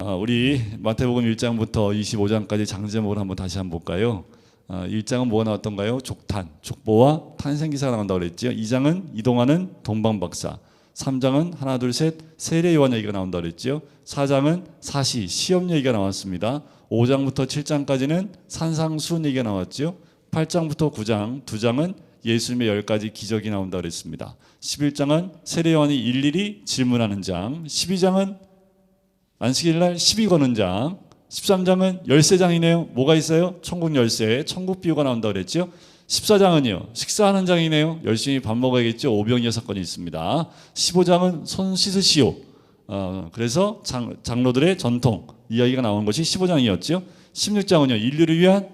우리 마태복음 1장부터 25장까지 장제목을 다시 한번 볼까요? 1장은 뭐가 나왔던가요? 족탄, 족보와 탄생기사가 나온다고 그랬죠. 2장은 이동하는 동방박사, 3장은 하나 둘 셋 세례 요한 얘기가 나온다고 그랬죠. 4장은 사시, 시험 얘기가 나왔습니다. 5장부터 7장까지는 산상수훈 얘기가 나왔죠. 8장부터 9장, 2장은 예수님의 10가지 기적이 나온다고 그랬습니다. 11장은 세례 요한이 일일이 질문하는 장, 12장은 안식일날 시비 거는 장, 13장은 열쇠장이네요. 뭐가 있어요? 천국 열쇠, 천국 비유가 나온다고 그랬죠. 14장은요 식사하는 장이네요. 열심히 밥 먹어야겠죠. 오병이어 사건이 있습니다. 15장은 손 씻으시오. 그래서 장로들의 전통 이야기가 나온 것이 15장이었죠. 16장은요 인류를 위한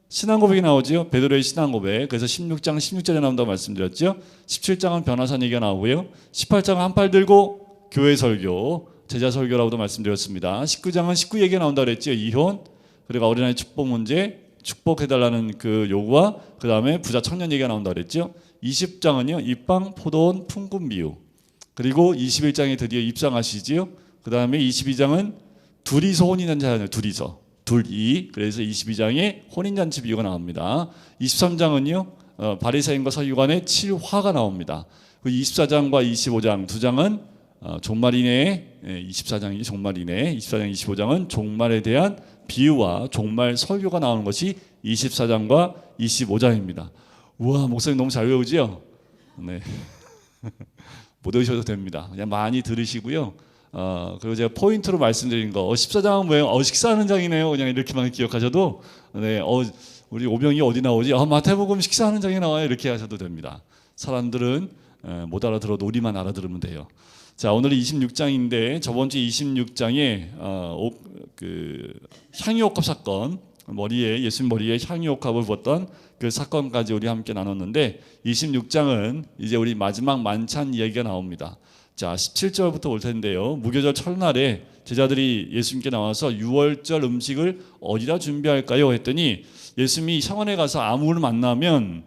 신앙고백이 나오죠. 베드로의 신앙고백. 그래서 16장 16절에 나온다고 말씀드렸죠. 17장은 변화산 얘기가 나오고요. 18장은 한 팔 들고 교회 설교, 제자 설교라고도 말씀드렸습니다. 19장은 19 얘기가 나온다고 그랬죠. 이혼, 그리고 어린아이 축복 문제, 축복해달라는 그 요구와 그 다음에 부자 청년 얘기가 나온다고 그랬죠. 20장은요 입방 포도원 품꾼 비유, 그리고 21장에 드디어 입상하시지요. 그 다음에 22장은 둘이서 혼인잔치 하잖아요. 둘이. 그래서 22장에 혼인잔치 비유가 나옵니다. 23장은요 바리새인과 서기관의 7화가 나옵니다. 그 24장과 25장 두 장은 종말이네. 24장이 종말이네. 24장 25장은 종말에 대한 비유와 종말 설교가 나오는 것이 24장과 25장입니다. 우와, 목사님 너무 잘 외우지요? 네. 못 외우셔도 됩니다. 그냥 많이 들으시고요. 그리고 제가 포인트로 말씀드린 거 14장은 뭐예요? 식사하는 장이네요. 그냥 이렇게만 기억하셔도 네, 우리 오병이 어디 나오지? 마태복음 식사하는 장이 나와요. 이렇게 하셔도 됩니다. 사람들은 못 알아들어도 우리만 알아들으면 돼요. 자, 오늘은 26장인데 저번 주 26장에 그 향유옥합 사건, 예수님 머리에 향유옥합을 부었던 그 사건까지 우리 함께 나눴는데 26장은 이제 우리 마지막 만찬 이야기가 나옵니다. 자, 17절부터 올 텐데요. 무교절 첫날에 제자들이 예수님께 나와서 유월절 음식을 어디다 준비할까요? 했더니 예수님이 성원에 가서 아무를 만나면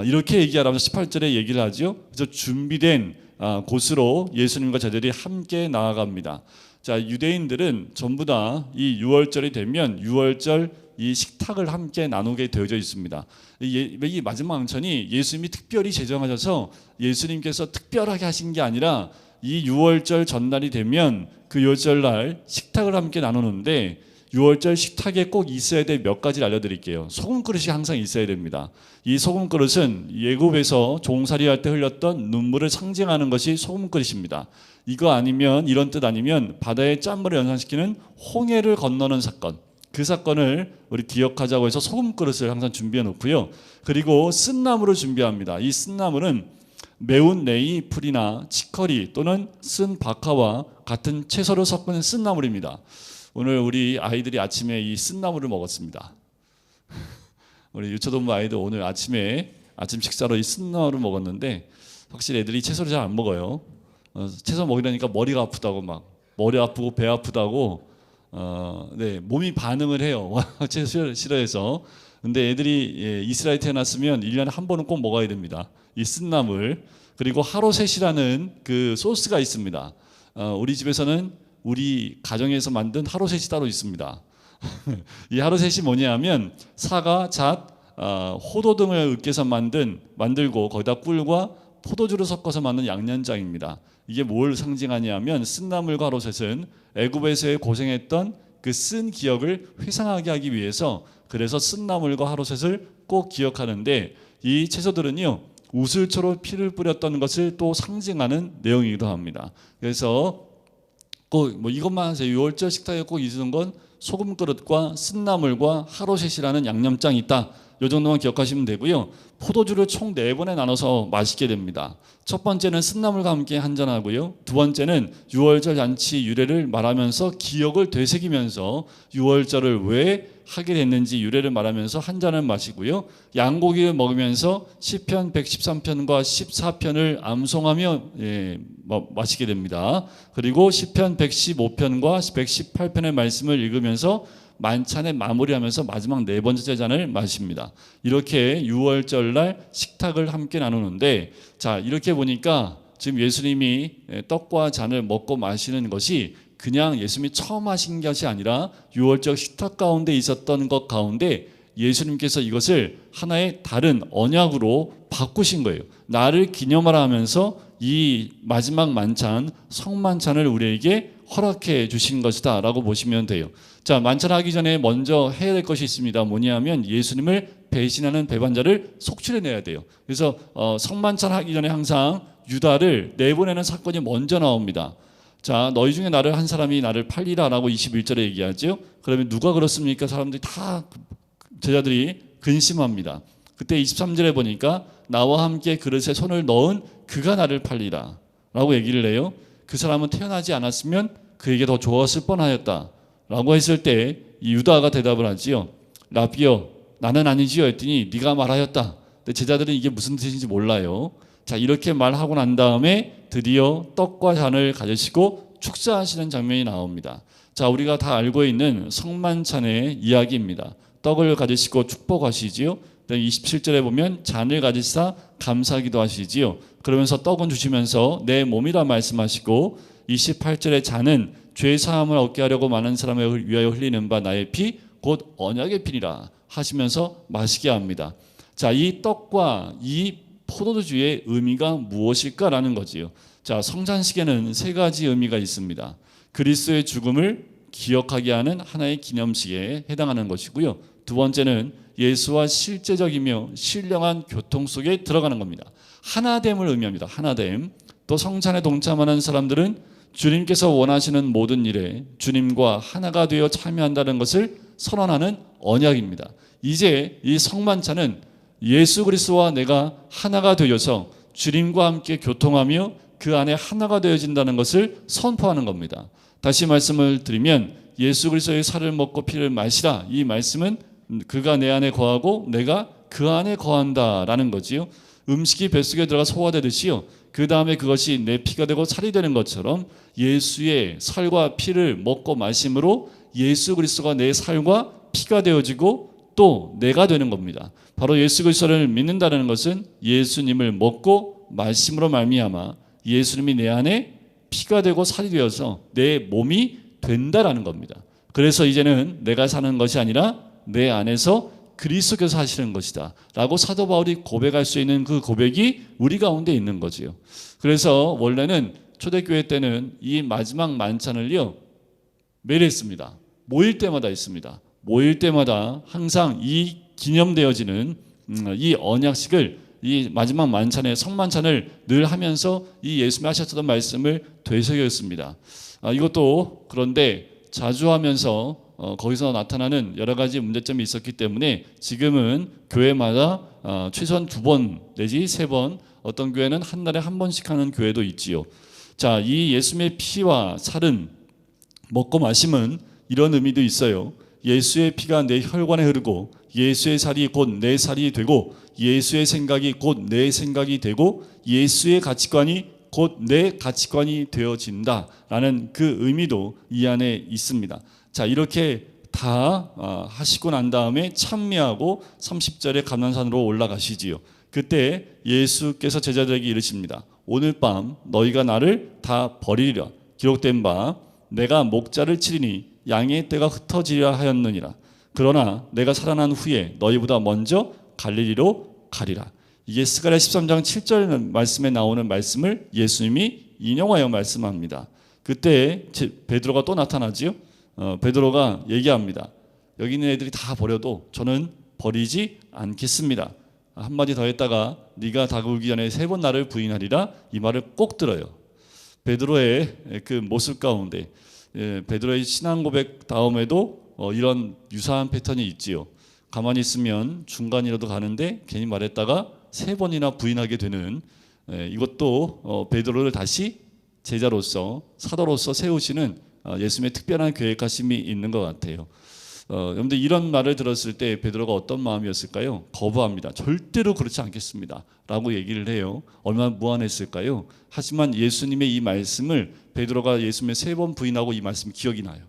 이렇게 얘기하라면서 18절에 얘기를 하죠. 그래서 준비된 곳으로 예수님과 제자들이 함께 나아갑니다. 자, 유대인들은 전부 다 이 유월절이 되면 유월절 이 식탁을 함께 나누게 되어져 있습니다. 이 마지막 왕천이 예수님이 특별히 제정하셔서 예수님께서 특별하게 하신 게 아니라 이 유월절 전날이 되면 그 유월절날 식탁을 함께 나누는데 유월절 식탁에 꼭 있어야 될 몇 가지를 알려드릴게요. 소금 그릇이 항상 있어야 됩니다. 이 소금 그릇은 예굽에서 종살이할 때 흘렸던 눈물을 상징하는 것이 소금 그릇입니다. 이거 아니면, 이런 뜻 아니면 바다의 짠물을 연상시키는 홍해를 건너는 사건, 그 사건을 우리 기억하자고 해서 소금 그릇을 항상 준비해 놓고요. 그리고 쓴나물을 준비합니다. 이 쓴나물은 매운 네이 풀이나 치커리 또는 쓴 박하와 같은 채소를 섞은 쓴나물입니다. 오늘 우리 아이들이 아침에 이 쓴나물을 먹었습니다. 우리 유초동부 아이들 오늘 아침에 아침 식사로 이 쓴나물을 먹었는데 확실히 애들이 채소를 잘 안 먹어요. 채소 먹이려니까 머리가 아프다고 머리 아프고 배 아프다고 네, 몸이 반응을 해요. 채소 싫어해서. 근데 애들이 이스라엘 태어났으면 1년에 한 번은 꼭 먹어야 됩니다. 이 쓴나물. 그리고 하로셋이라는 그 소스가 있습니다. 우리 집에서는 우리 가정에서 만든 하로셋이 따로 있습니다. 이 하로셋이 뭐냐면 사과, 잣, 호도 등을 으깨서 만들고 거기다 꿀과 포도주를 섞어서 만든 양념장입니다. 이게 뭘 상징하냐면 쓴나물과 하로셋은 애굽에서의 고생했던 그 쓴 기억을 회상하게 하기 위해서, 그래서 쓴나물과 하로셋을 꼭 기억하는데 이 채소들은요 우슬초로 피를 뿌렸던 것을 또 상징하는 내용이기도 합니다. 그래서 꼭 이것만 하세요. 유월절 식탁에 꼭 있는 건 소금 그릇과 쓴나물과 하로셋이라는 양념장이 있다. 이 정도만 기억하시면 되고요. 포도주를 총 4번에 나눠서 마시게 됩니다. 첫 번째는 쓴나물과 함께 한잔하고요. 두 번째는 유월절 잔치 유래를 말하면서 기억을 되새기면서 유월절을 왜 하게 됐는지 유래를 말하면서 한 잔을 마시고요. 양고기를 먹으면서 시편 113편과 14편을 암송하며 마시게 됩니다. 그리고 시편 115편과 118편의 말씀을 읽으면서 만찬에 마무리하면서 마지막 4번째 잔을 마십니다. 이렇게 유월절날 식탁을 함께 나누는데, 자, 이렇게 보니까 지금 예수님이 떡과 잔을 먹고 마시는 것이 그냥 예수님이 처음 하신 것이 아니라 유월절 식탁 가운데 있었던 것 가운데 예수님께서 이것을 하나의 다른 언약으로 바꾸신 거예요. 나를 기념하라 하면서 이 마지막 만찬, 성만찬을 우리에게 허락해 주신 것이다 라고 보시면 돼요. 자, 만찬하기 전에 먼저 해야 될 것이 있습니다. 뭐냐면 예수님을 배신하는 배반자를 속출해내야 돼요. 그래서 성만찬 하기 전에 항상 유다를 내보내는 사건이 먼저 나옵니다. 자, 너희 중에 나를 한 사람이 나를 팔리라 라고 21절에 얘기하죠. 그러면 누가 그렇습니까? 사람들이 다 제자들이 근심합니다. 그때 23절에 보니까 나와 함께 그릇에 손을 넣은 그가 나를 팔리라 라고 얘기를 해요. 그 사람은 태어나지 않았으면 그에게 더 좋았을 뻔하였다 라고 했을 때 이 유다가 대답을 하지요. 라비여, 나는 아니지요 했더니 네가 말하였다. 근데 제자들은 이게 무슨 뜻인지 몰라요. 자, 이렇게 말하고 난 다음에 드디어 떡과 잔을 가지시고 축사하시는 장면이 나옵니다. 자, 우리가 다 알고 있는 성만찬의 이야기입니다. 떡을 가지시고 축복하시지요. 27절에 보면 잔을 가지사 감사기도 하시지요. 그러면서 떡은 주시면서 내 몸이라 말씀하시고 28절에 잔은 죄 사함을 얻게 하려고 많은 사람을 위하여 흘리는 바 나의 피 곧 언약의 피니라 하시면서 마시게 합니다. 자, 이 떡과 이 포도주의 의미가 무엇일까라는 거지요. 자, 성찬식에는 세 가지 의미가 있습니다. 그리스도의 죽음을 기억하게 하는 하나의 기념식에 해당하는 것이고요. 두 번째는 예수와 실제적이며 신령한 교통 속에 들어가는 겁니다. 하나됨을 의미합니다. 하나됨. 또 성찬에 동참하는 사람들은 주님께서 원하시는 모든 일에 주님과 하나가 되어 참여한다는 것을 선언하는 언약입니다. 이제 이 성만찬은 예수 그리스도와 내가 하나가 되어서 주님과 함께 교통하며 그 안에 하나가 되어진다는 것을 선포하는 겁니다. 다시 말씀을 드리면 예수 그리스도의 살을 먹고 피를 마시라, 이 말씀은 그가 내 안에 거하고 내가 그 안에 거한다라는 거지요. 음식이 뱃속에 들어가 소화되듯이요, 그 다음에 그것이 내 피가 되고 살이 되는 것처럼 예수의 살과 피를 먹고 마심으로 예수 그리스도가 내 살과 피가 되어지고 또 내가 되는 겁니다. 바로 예수 그리스도를 믿는다는 것은 예수님을 먹고 마심으로 말미암아 예수님이 내 안에 피가 되고 살이 되어서 내 몸이 된다라는 겁니다. 그래서 이제는 내가 사는 것이 아니라 내 안에서 그리스도께서 하시는 것이다 라고 사도 바울이 고백할 수 있는 그 고백이 우리 가운데 있는 거지요. 그래서 원래는 초대교회 때는 이 마지막 만찬을요 매일 했습니다. 모일 때마다 있습니다. 모일 때마다 항상 이 기념되어지는 이 언약식을, 이 마지막 만찬의 성만찬을 늘 하면서 이 예수님이 하셨던 말씀을 되새겼습니다. 이것도 그런데 자주 하면서 거기서 나타나는 여러 가지 문제점이 있었기 때문에 지금은 교회마다 최소한 2번 내지 3번, 어떤 교회는 한 달에 한 번씩 하는 교회도 있지요. 자, 이 예수님의 피와 살은 먹고 마심은 이런 의미도 있어요. 예수의 피가 내 혈관에 흐르고 예수의 살이 곧 내 살이 되고 예수의 생각이 곧 내 생각이 되고 예수의 가치관이 곧 내 가치관이 되어진다라는 그 의미도 이 안에 있습니다. 자, 이렇게 다 하시고 난 다음에 찬미하고 30절에 감난산으로 올라가시지요. 그때 예수께서 제자들에게 이르십니다. 오늘 밤 너희가 나를 다 버리리라. 기록된 바 내가 목자를 치리니 양의 떼가 흩어지리라 하였느니라. 그러나 내가 살아난 후에 너희보다 먼저 갈릴리로 가리라. 이게 스가랴 13장 7절 말씀에 나오는 말씀을 예수님이 인용하여 말씀합니다. 그때 베드로가 또 나타나지요. 베드로가 얘기합니다. 여기 있는 애들이 다 버려도 저는 버리지 않겠습니다. 한마디 더 했다가 네가 다가오기 전에 3번 나를 부인하리라, 이 말을 꼭 들어요. 베드로의 그 모습 가운데 베드로의 신앙 고백 다음에도 이런 유사한 패턴이 있지요. 가만히 있으면 중간이라도 가는데 괜히 말했다가 3번이나 부인하게 되는, 이것도 베드로를 다시 제자로서 사도로서 세우시는 예수님의 특별한 계획하심이 있는 것 같아요. 여러분들 이런 말을 들었을 때 베드로가 어떤 마음이었을까요? 거부합니다. 절대로 그렇지 않겠습니다 라고 얘기를 해요. 얼마나 무안했을까요? 하지만 예수님의 이 말씀을 베드로가 예수님의 3번 부인하고 이 말씀이 기억이 나요.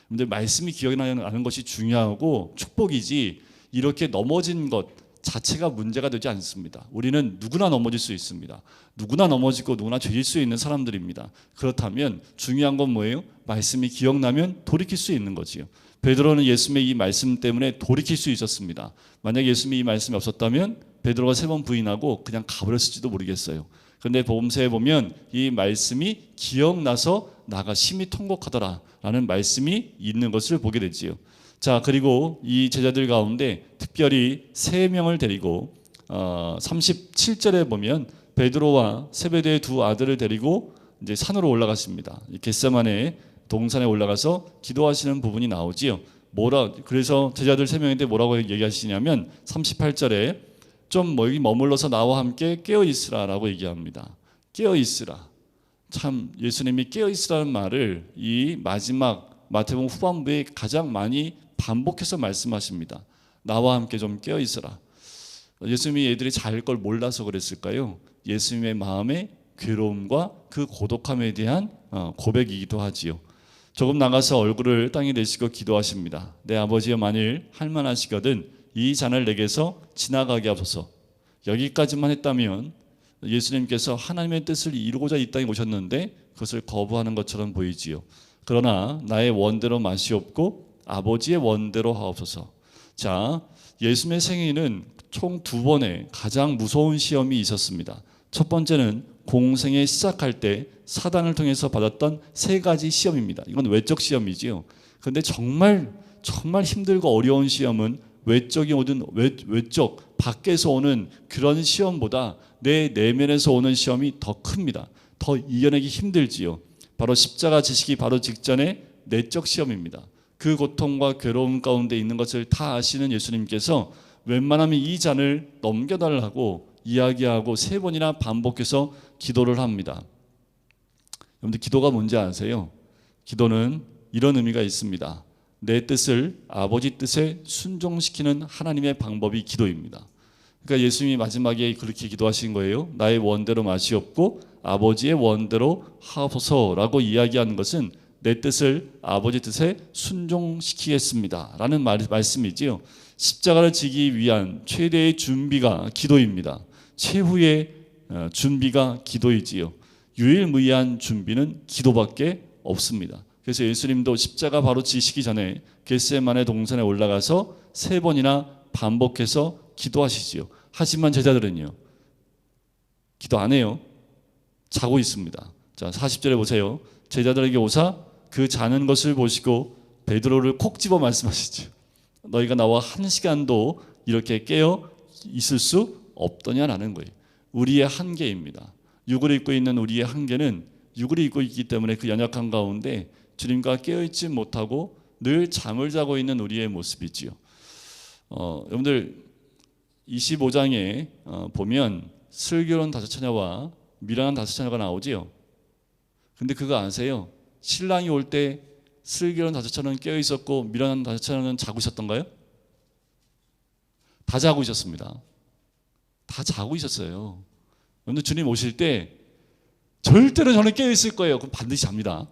여러분들 말씀이 기억이 나는 것이 중요하고 축복이지, 이렇게 넘어진 것, 자체가 문제가 되지 않습니다. 우리는 누구나 넘어질 수 있습니다. 누구나 넘어지고 누구나 죄질 수 있는 사람들입니다. 그렇다면 중요한 건 뭐예요? 말씀이 기억나면 돌이킬 수 있는 거지요. 베드로는 예수님의 이 말씀 때문에 돌이킬 수 있었습니다. 만약 예수님이 이 말씀이 없었다면 베드로가 3번 부인하고 그냥 가버렸을지도 모르겠어요. 그런데 복음서에 보면 이 말씀이 기억나서 나가 심히 통곡하더라라는 말씀이 있는 것을 보게 되지요. 자, 그리고 이 제자들 가운데 특별히 3명을 데리고 37절에 보면 베드로와 세베대의 2 아들을 데리고 이제 산으로 올라갔습니다. 겟세마네 동산에 올라가서 기도하시는 부분이 나오지요. 그래서 제자들 3명인데 뭐라고 얘기하시냐면 38절에 좀 여기 머물러서 나와 함께 깨어 있으라라고 얘기합니다. 깨어 있으라. 참 예수님이 깨어 있으라는 말을 이 마지막 마태복음 후반부에 가장 많이 반복해서 말씀하십니다. 나와 함께 좀 깨어 있으라. 예수님이 애들이 잘 걸 몰라서 그랬을까요? 예수님의 마음의 괴로움과 그 고독함에 대한 고백이기도 하지요. 조금 나가서 얼굴을 땅에 내시고 기도하십니다. 내 아버지여 만일 할만하시거든 이 잔을 내게서 지나가게 하소서. 여기까지만 했다면 예수님께서 하나님의 뜻을 이루고자 이 땅에 오셨는데 그것을 거부하는 것처럼 보이지요. 그러나 나의 원대로 마시옵고 아버지의 원대로 하옵소서. 자, 예수님의 생애는 총 2번의 가장 무서운 시험이 있었습니다. 첫 번째는 공생에 시작할 때 사단을 통해서 받았던 3가지 시험입니다. 이건 외적 시험이지요. 그런데 정말 힘들고 어려운 시험은 외적이 오든 외적 밖에서 오는 그런 시험보다 내 내면에서 오는 시험이 더 큽니다. 더 이겨내기 힘들지요. 바로 십자가 지시기 바로 직전에 내적 시험입니다. 그 고통과 괴로움 가운데 있는 것을 다 아시는 예수님께서 웬만하면 이 잔을 넘겨달라고 이야기하고 3번이나 반복해서 기도를 합니다. 여러분들 기도가 뭔지 아세요? 기도는 이런 의미가 있습니다. 내 뜻을 아버지 뜻에 순종시키는 하나님의 방법이 기도입니다. 그러니까 예수님이 마지막에 그렇게 기도하신 거예요. 나의 원대로 마시옵고 아버지의 원대로 하옵소서라고 이야기하는 것은 내 뜻을 아버지 뜻에 순종시키겠습니다 라는 말씀이지요. 십자가를 지기 위한 최대의 준비가 기도입니다. 최후의 준비가 기도이지요. 유일무이한 준비는 기도밖에 없습니다. 그래서 예수님도 십자가 바로 지시기 전에 겟세마네 동산에 올라가서 3번이나 반복해서 기도하시지요. 하지만 제자들은요, 기도 안 해요. 자고 있습니다. 자, 40절에 보세요. 제자들에게 오사 그 자는 것을 보시고 베드로를 콕 집어 말씀하시죠. 너희가 나와 1시간도 이렇게 깨어 있을 수 없더냐라는 거예요. 우리의 한계입니다. 육을 입고 있는 우리의 한계는 육을 입고 있기 때문에 그 연약한 가운데 주님과 깨어있지 못하고 늘 잠을 자고 있는 우리의 모습이지요. 여러분들 25장에 보면 슬기로운 5처녀와 미련한 5처녀가 나오지요. 근데 그거 아세요? 신랑이 올 때 슬기로운 5처녀는 깨어 있었고 미련한 5처녀는 자고 있었던가요? 다 자고 있었습니다. 다 자고 있었어요. 여러분들 주님 오실 때 절대로 저는 깨어 있을 거예요. 그럼 반드시 잡니다.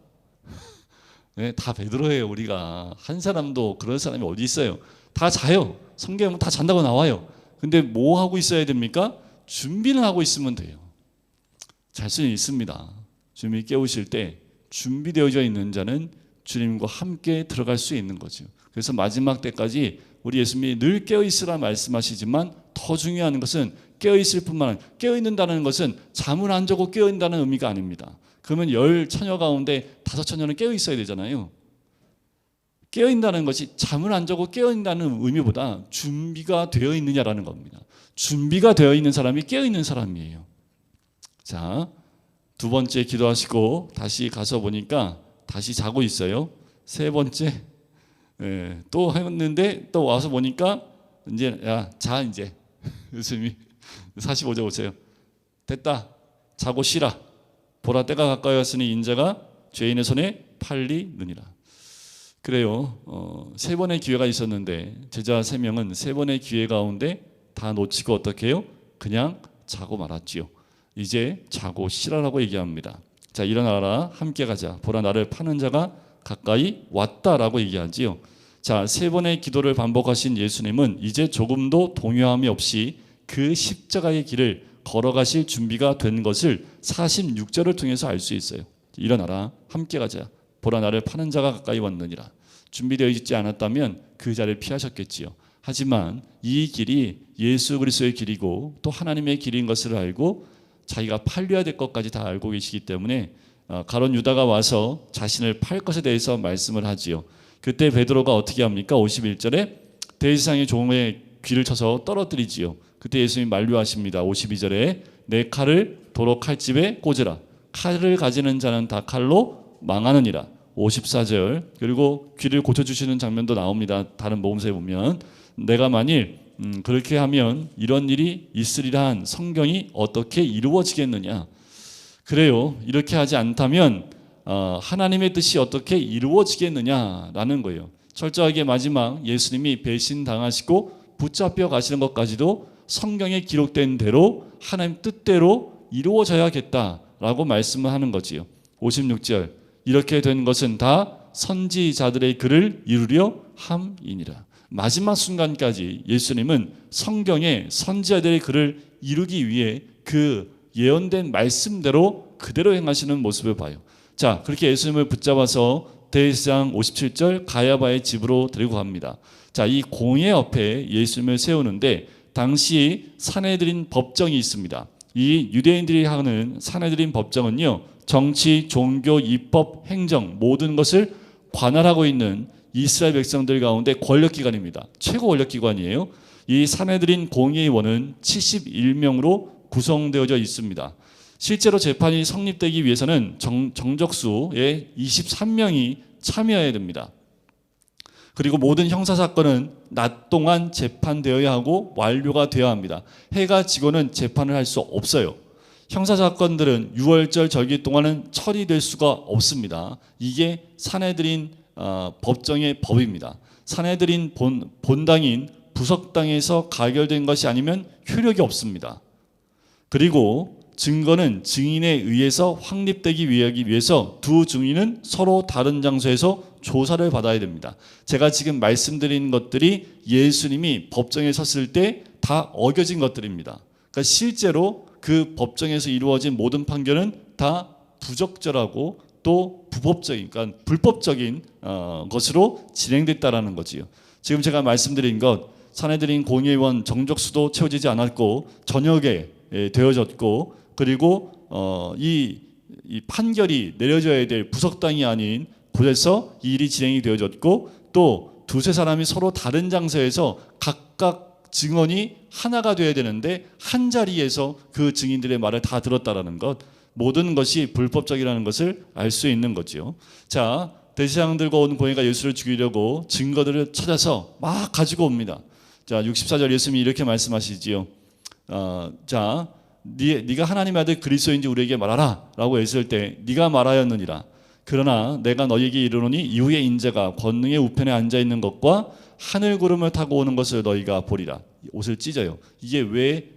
네, 다 베드로예요. 우리가 한 사람도 그런 사람이 어디 있어요? 다 자요. 성경은 다 잔다고 나와요. 근데 뭐 하고 있어야 됩니까? 준비는 하고 있으면 돼요. 잘 수는 있습니다. 주님이 깨우실 때 준비되어져 있는 자는 주님과 함께 들어갈 수 있는 거죠. 그래서 마지막 때까지 우리 예수님이 늘 깨어있으라 말씀하시지만 더 중요한 것은 깨어있을 뿐만 아니라 깨어있는다는 것은 잠을 안 자고 깨어있다는 의미가 아닙니다. 그러면 10처녀 가운데 5처녀는 깨어있어야 되잖아요. 깨어있다는 것이 잠을 안 자고 깨어있다는 의미보다 준비가 되어 있느냐라는 겁니다. 준비가 되어 있는 사람이 깨어있는 사람이에요. 자, 2번째 기도하시고 다시 가서 보니까 다시 자고 있어요. 3번째 또 했는데 또 와서 보니까 이제 야, 자 이제 예수님이 45절 보세요. 됐다. 자고 쉬라. 보라 때가 가까이 왔으니 인자가 죄인의 손에 팔리느니라. 그래요. 3번의 기회가 있었는데 제자 3명은 3번의 기회 가운데 다 놓치고 어떻게 해요? 그냥 자고 말았지요. 이제 자고 쉬라라고 얘기합니다. 자, 일어나라 함께 가자. 보라 나를 파는 자가 가까이 왔다라고 얘기하지요. 자, 3번의 기도를 반복하신 예수님은 이제 조금도 동요함이 없이 그 십자가의 길을 걸어가실 준비가 된 것을 46절을 통해서 알 수 있어요. 일어나라, 함께 가자. 보라, 나를 파는 자가 가까이 왔느니라. 준비되어 있지 않았다면 그 자리를 피하셨겠지요. 하지만 이 길이 예수 그리스도의 길이고 또 하나님의 길인 것을 알고 자기가 팔려야 될 것까지 다 알고 계시기 때문에 가룟 유다가 와서 자신을 팔 것에 대해서 말씀을 하지요. 그때 베드로가 어떻게 합니까? 51절에 대지상의 종의 귀를 쳐서 떨어뜨리지요. 그때 예수님이 만류하십니다. 52절에 내 칼을 도로 칼집에 꽂으라. 칼을 가지는 자는 다 칼로 망하느니라. 54절 그리고 귀를 고쳐주시는 장면도 나옵니다. 다른 복음서에 보면 내가 만일 그렇게 하면 이런 일이 있으리라 한 성경이 어떻게 이루어지겠느냐. 그래요. 이렇게 하지 않다면 하나님의 뜻이 어떻게 이루어지겠느냐라는 거예요. 철저하게 마지막 예수님이 배신당하시고 붙잡혀 가시는 것까지도 성경에 기록된 대로 하나님 뜻대로 이루어져야겠다라고 말씀을 하는 거지요. 56절 이렇게 된 것은 다 선지자들의 글을 이루려 함이니라. 마지막 순간까지 예수님은 성경의 선지자들의 글을 이루기 위해 그 예언된 말씀대로 그대로 행하시는 모습을 봐요. 자, 그렇게 예수님을 붙잡아서 대제사장 57절 가야바의 집으로 데리고 갑니다. 자, 이 공회 옆에 예수님을 세우는데 당시 산헤드린 법정이 있습니다. 이 유대인들이 하는 산헤드린 법정은요, 정치, 종교, 입법, 행정 모든 것을 관할하고 있는 이스라엘 백성들 가운데 권력기관입니다. 최고 권력기관이에요. 이 산헤드린 공회의원은 71명으로 구성되어져 있습니다. 실제로 재판이 성립되기 위해서는 정적수의 23명이 참여해야 됩니다. 그리고 모든 형사사건은 낮 동안 재판되어야 하고 완료가 되어야 합니다. 해가 지고는 재판을 할 수 없어요. 형사사건들은 유월절 절기 동안은 처리될 수가 없습니다. 이게 산헤드린 법정의 법입니다. 산헤드린 본당인 부석당에서 가결된 것이 아니면 효력이 없습니다. 그리고 증거는 증인에 의해서 확립되기 위해서 두 증인은 서로 다른 장소에서 조사를 받아야 됩니다. 제가 지금 말씀드린 것들이 예수님이 법정에 섰을 때 다 어겨진 것들입니다. 그러니까 실제로 그 법정에서 이루어진 모든 판결은 다 부적절하고 또 부법적인, 그러니까 불법적인 것으로 진행됐다라는 거지요. 지금 제가 말씀드린 것, 산헤드린 공회의원 정적수도 채워지지 않았고 저녁에 되어졌고, 그리고 이 판결이 내려져야 될 부석당이 아닌 곳에서 이 일이 진행이 되어졌고, 또 두세 사람이 서로 다른 장소에서 각각 증언이 하나가 되어야 되는데 한 자리에서 그 증인들의 말을 다 들었다라는 것, 모든 것이 불법적이라는 것을 알 수 있는 거죠. 자, 대제사장 들고 온 공회가 예수를 죽이려고 증거들을 찾아서 막 가지고 옵니다. 자, 64절 예수님이 이렇게 말씀하시지요. 자, 네가 하나님의 아들 그리스도인지 우리에게 말하라 라고 했을 때 네가 말하였느니라. 그러나 내가 너희에게 이르노니 이후에 인자가 권능의 우편에 앉아있는 것과 하늘 구름을 타고 오는 것을 너희가 보리라. 옷을 찢어요. 이게 왜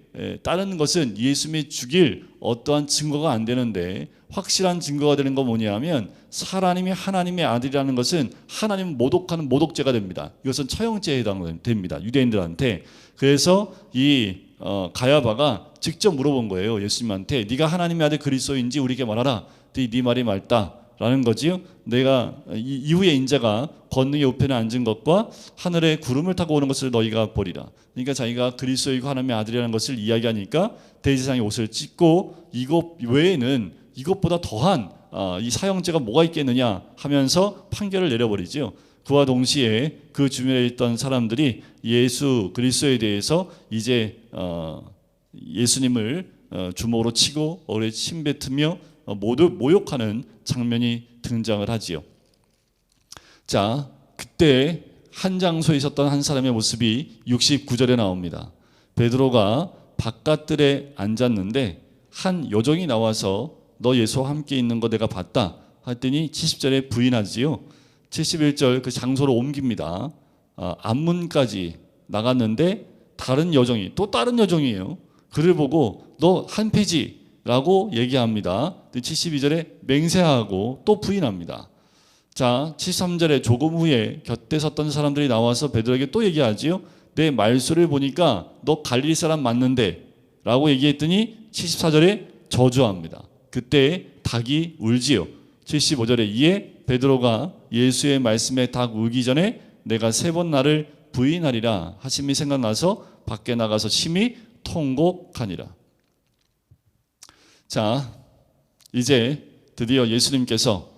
다른 것은 예수님이 죽일 어떠한 증거가 안 되는데 확실한 증거가 되는 건 뭐냐면 사람이 하나님의 아들이라는 것은 하나님 모독하는 모독죄가 됩니다. 이것은 처형죄에 해당됩니다. 유대인들한테. 그래서 이 가야바가 직접 물어본 거예요. 예수님한테 네가 하나님의 아들 그리스도인지 우리에게 말하라. 네 말이 맞다라는 거지요. 내가 이후에 인자가 권능의 우편에 앉은 것과 하늘에 구름을 타고 오는 것을 너희가 보리라. 그러니까 자기가 그리스도이고 하나님의 아들이라는 것을 이야기하니까 대제사장이 옷을 찢고 이것 외에는 이것보다 더한 이 사형죄가 뭐가 있겠느냐 하면서 판결을 내려버리죠. 그와 동시에 그 주변에 있던 사람들이 예수 그리스도에 대해서 이제 예수님을 주먹으로 치고 얼에 침 뱉으며 모두 모욕하는 장면이 등장을 하지요. 자, 그때 한 장소에 있었던 한 사람의 모습이 69절에 나옵니다. 베드로가 바깥들에 앉았는데 한 여종이 나와서 너 예수와 함께 있는 거 내가 봤다 했더니 70절에 부인하지요. 71절 그 장소로 옮깁니다. 앞문까지 나갔는데 다른 여종이 또 다른 여종이에요. 그를 보고 너 한패지라고 얘기합니다. 72절에 맹세하고 또 부인합니다. 자, 73절에 조금 후에 곁에 섰던 사람들이 나와서 베드로에게 또 얘기하지요. 내 말소리를 보니까 너 갈릴리 사람 맞는데 라고 얘기했더니 74절에 저주합니다. 그때 닭이 울지요. 75절에 이에 베드로가 예수의 말씀에 닭 울기 전에 내가 3번 나를 부인하리라 하심이 생각나서 밖에 나가서 심히 통곡하니라. 자, 이제 드디어 예수님께서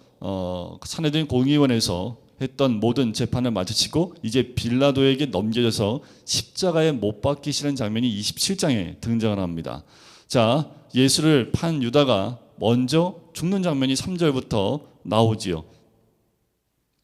산헤드린 공의원에서 했던 모든 재판을 마치시고 이제 빌라도에게 넘겨져서 십자가에 못 박히시는 장면이 27장에 등장을 합니다. 자, 예수를 판 유다가 먼저 죽는 장면이 3절부터 나오지요.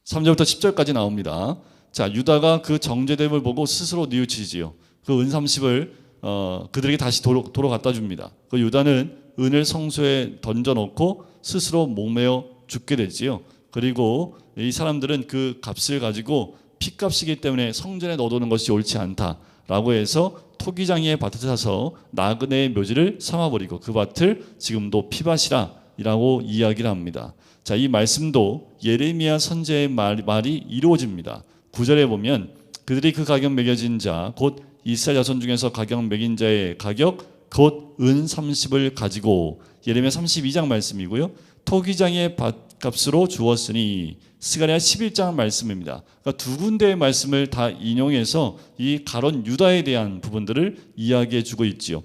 3절부터 10절까지 나옵니다. 자, 유다가 그 정죄됨을 보고 스스로 뉘우치지요. 그 은 30을 그들에게 다시 도로 갖다 줍니다. 그 유다는 은을 성소에 던져놓고 스스로 목매어 죽게 되지요. 그리고 이 사람들은 그 값을 가지고 핏값이기 때문에 성전에 넣어두는 것이 옳지 않다라고 해서 토기장이의 밭을 사서 나그네의 묘지를 삼아버리고 그 밭을 지금도 피밭이라고 이야기를 합니다. 자, 이 말씀도 예레미야 선지자의 말이 이루어집니다. 9절에 보면 그들이 그 가격 매겨진 자 곧 이스라엘 자손 중에서 가격 매긴 자의 가격 곧 은 30을 가지고 예레미야 32장 말씀이고요. 토기장의 밭값으로 주었으니 스가랴 11장 말씀입니다. 그러니까 두 군데의 말씀을 다 인용해서 이 가론 유다에 대한 부분들을 이야기해 주고 있지요.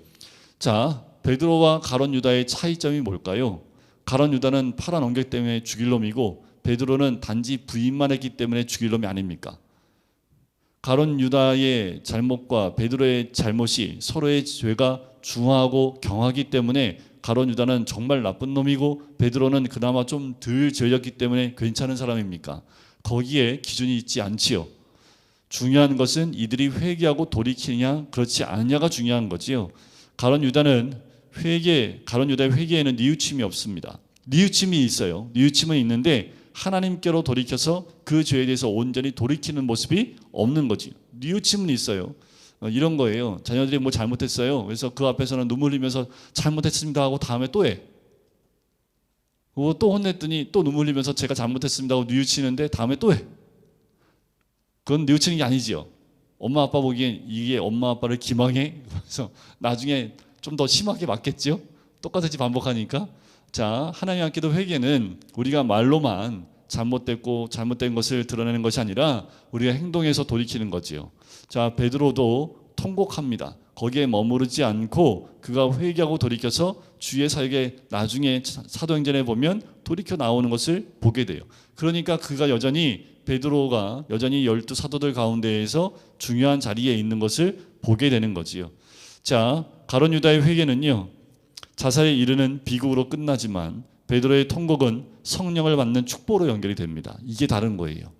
자, 베드로와 가론 유다의 차이점이 뭘까요? 가론 유다는 팔아넘겼기 때문에 죽일 놈이고 베드로는 단지 부인만 했기 때문에 죽일 놈이 아닙니까? 가론 유다의 잘못과 베드로의 잘못이 서로의 죄가 중하고 경하기 때문에 가론 유다는 정말 나쁜 놈이고 베드로는 그나마 좀 덜 죄졌기 때문에 괜찮은 사람입니까? 거기에 기준이 있지 않지요. 중요한 것은 이들이 회개하고 돌이키느냐 그렇지 않느냐가 중요한 거지요. 가론 유다의 회개에는 뉘우침이 없습니다. 뉘우침이 있어요. 뉘우침은 있는데 하나님께로 돌이켜서 그 죄에 대해서 온전히 돌이키는 모습이 없는 거지. 뉘우침은 있어요. 이런 거예요. 자녀들이 뭐 잘못했어요. 그래서 그 앞에서는 눈물 흘리면서 잘못했습니다 하고 다음에 또 해. 그리고 또 혼냈더니 또 눈물 흘리면서 제가 잘못했습니다 하고 뉘우치는데 다음에 또 해. 그건 뉘우치는 게 아니지요. 엄마 아빠 보기엔 이게 엄마 아빠를 기망해. 그래서 나중에 좀 더 심하게 맞겠죠. 똑같이 반복하니까. 자, 하나님 함께도 회개는 우리가 말로만 잘못된 것을 드러내는 것이 아니라 우리가 행동해서 돌이키는 거지요. 자, 베드로도 통곡합니다. 거기에 머무르지 않고 그가 회개하고 돌이켜서 주의 사역에 나중에 사도행전에 보면 돌이켜 나오는 것을 보게 돼요. 그러니까 베드로가 여전히 12사도들 가운데에서 중요한 자리에 있는 것을 보게 되는 거지요. 자, 가론 유다의 회개는요, 자살에 이르는 비극으로 끝나지만 베드로의 통곡은 성령을 받는 축복으로 연결이 됩니다. 이게 다른 거예요.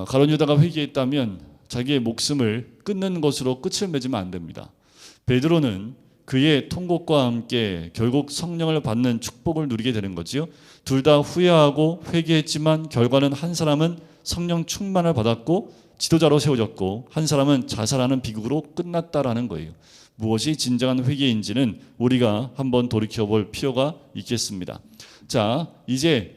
가론 유다가 회개했다면 자기의 목숨을 끊는 것으로 끝을 맺으면 안 됩니다. 베드로는 그의 통곡과 함께 결국 성령을 받는 축복을 누리게 되는 거지요. 둘 다 후회하고 회개했지만 결과는 한 사람은 성령 충만을 받았고 지도자로 세워졌고 한 사람은 자살하는 비극으로 끝났다라는 거예요. 무엇이 진정한 회개인지는 우리가 한번 돌이켜볼 필요가 있겠습니다. 자, 이제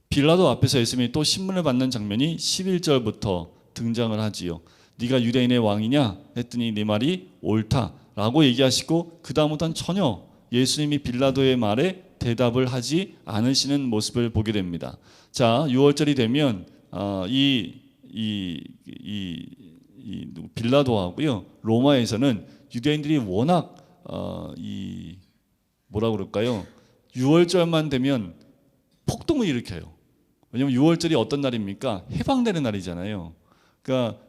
빌라도 앞에서 예수님이 또 신문을 받는 장면이 11절부터 등장을 하지요. 네가 유대인의 왕이냐 했더니 네 말이 옳다라고 얘기하시고 그 다음부터는 전혀 예수님이 빌라도의 말에 대답을 하지 않으시는 모습을 보게 됩니다. 자, 6월절이 되면 빌라도하고요 로마에서는 유대인들이 워낙 뭐라 그럴까요? 6월절만 되면 폭동을 일으켜요. 왜냐하면 6월절이 어떤 날입니까? 해방되는 날이잖아요. 그러니까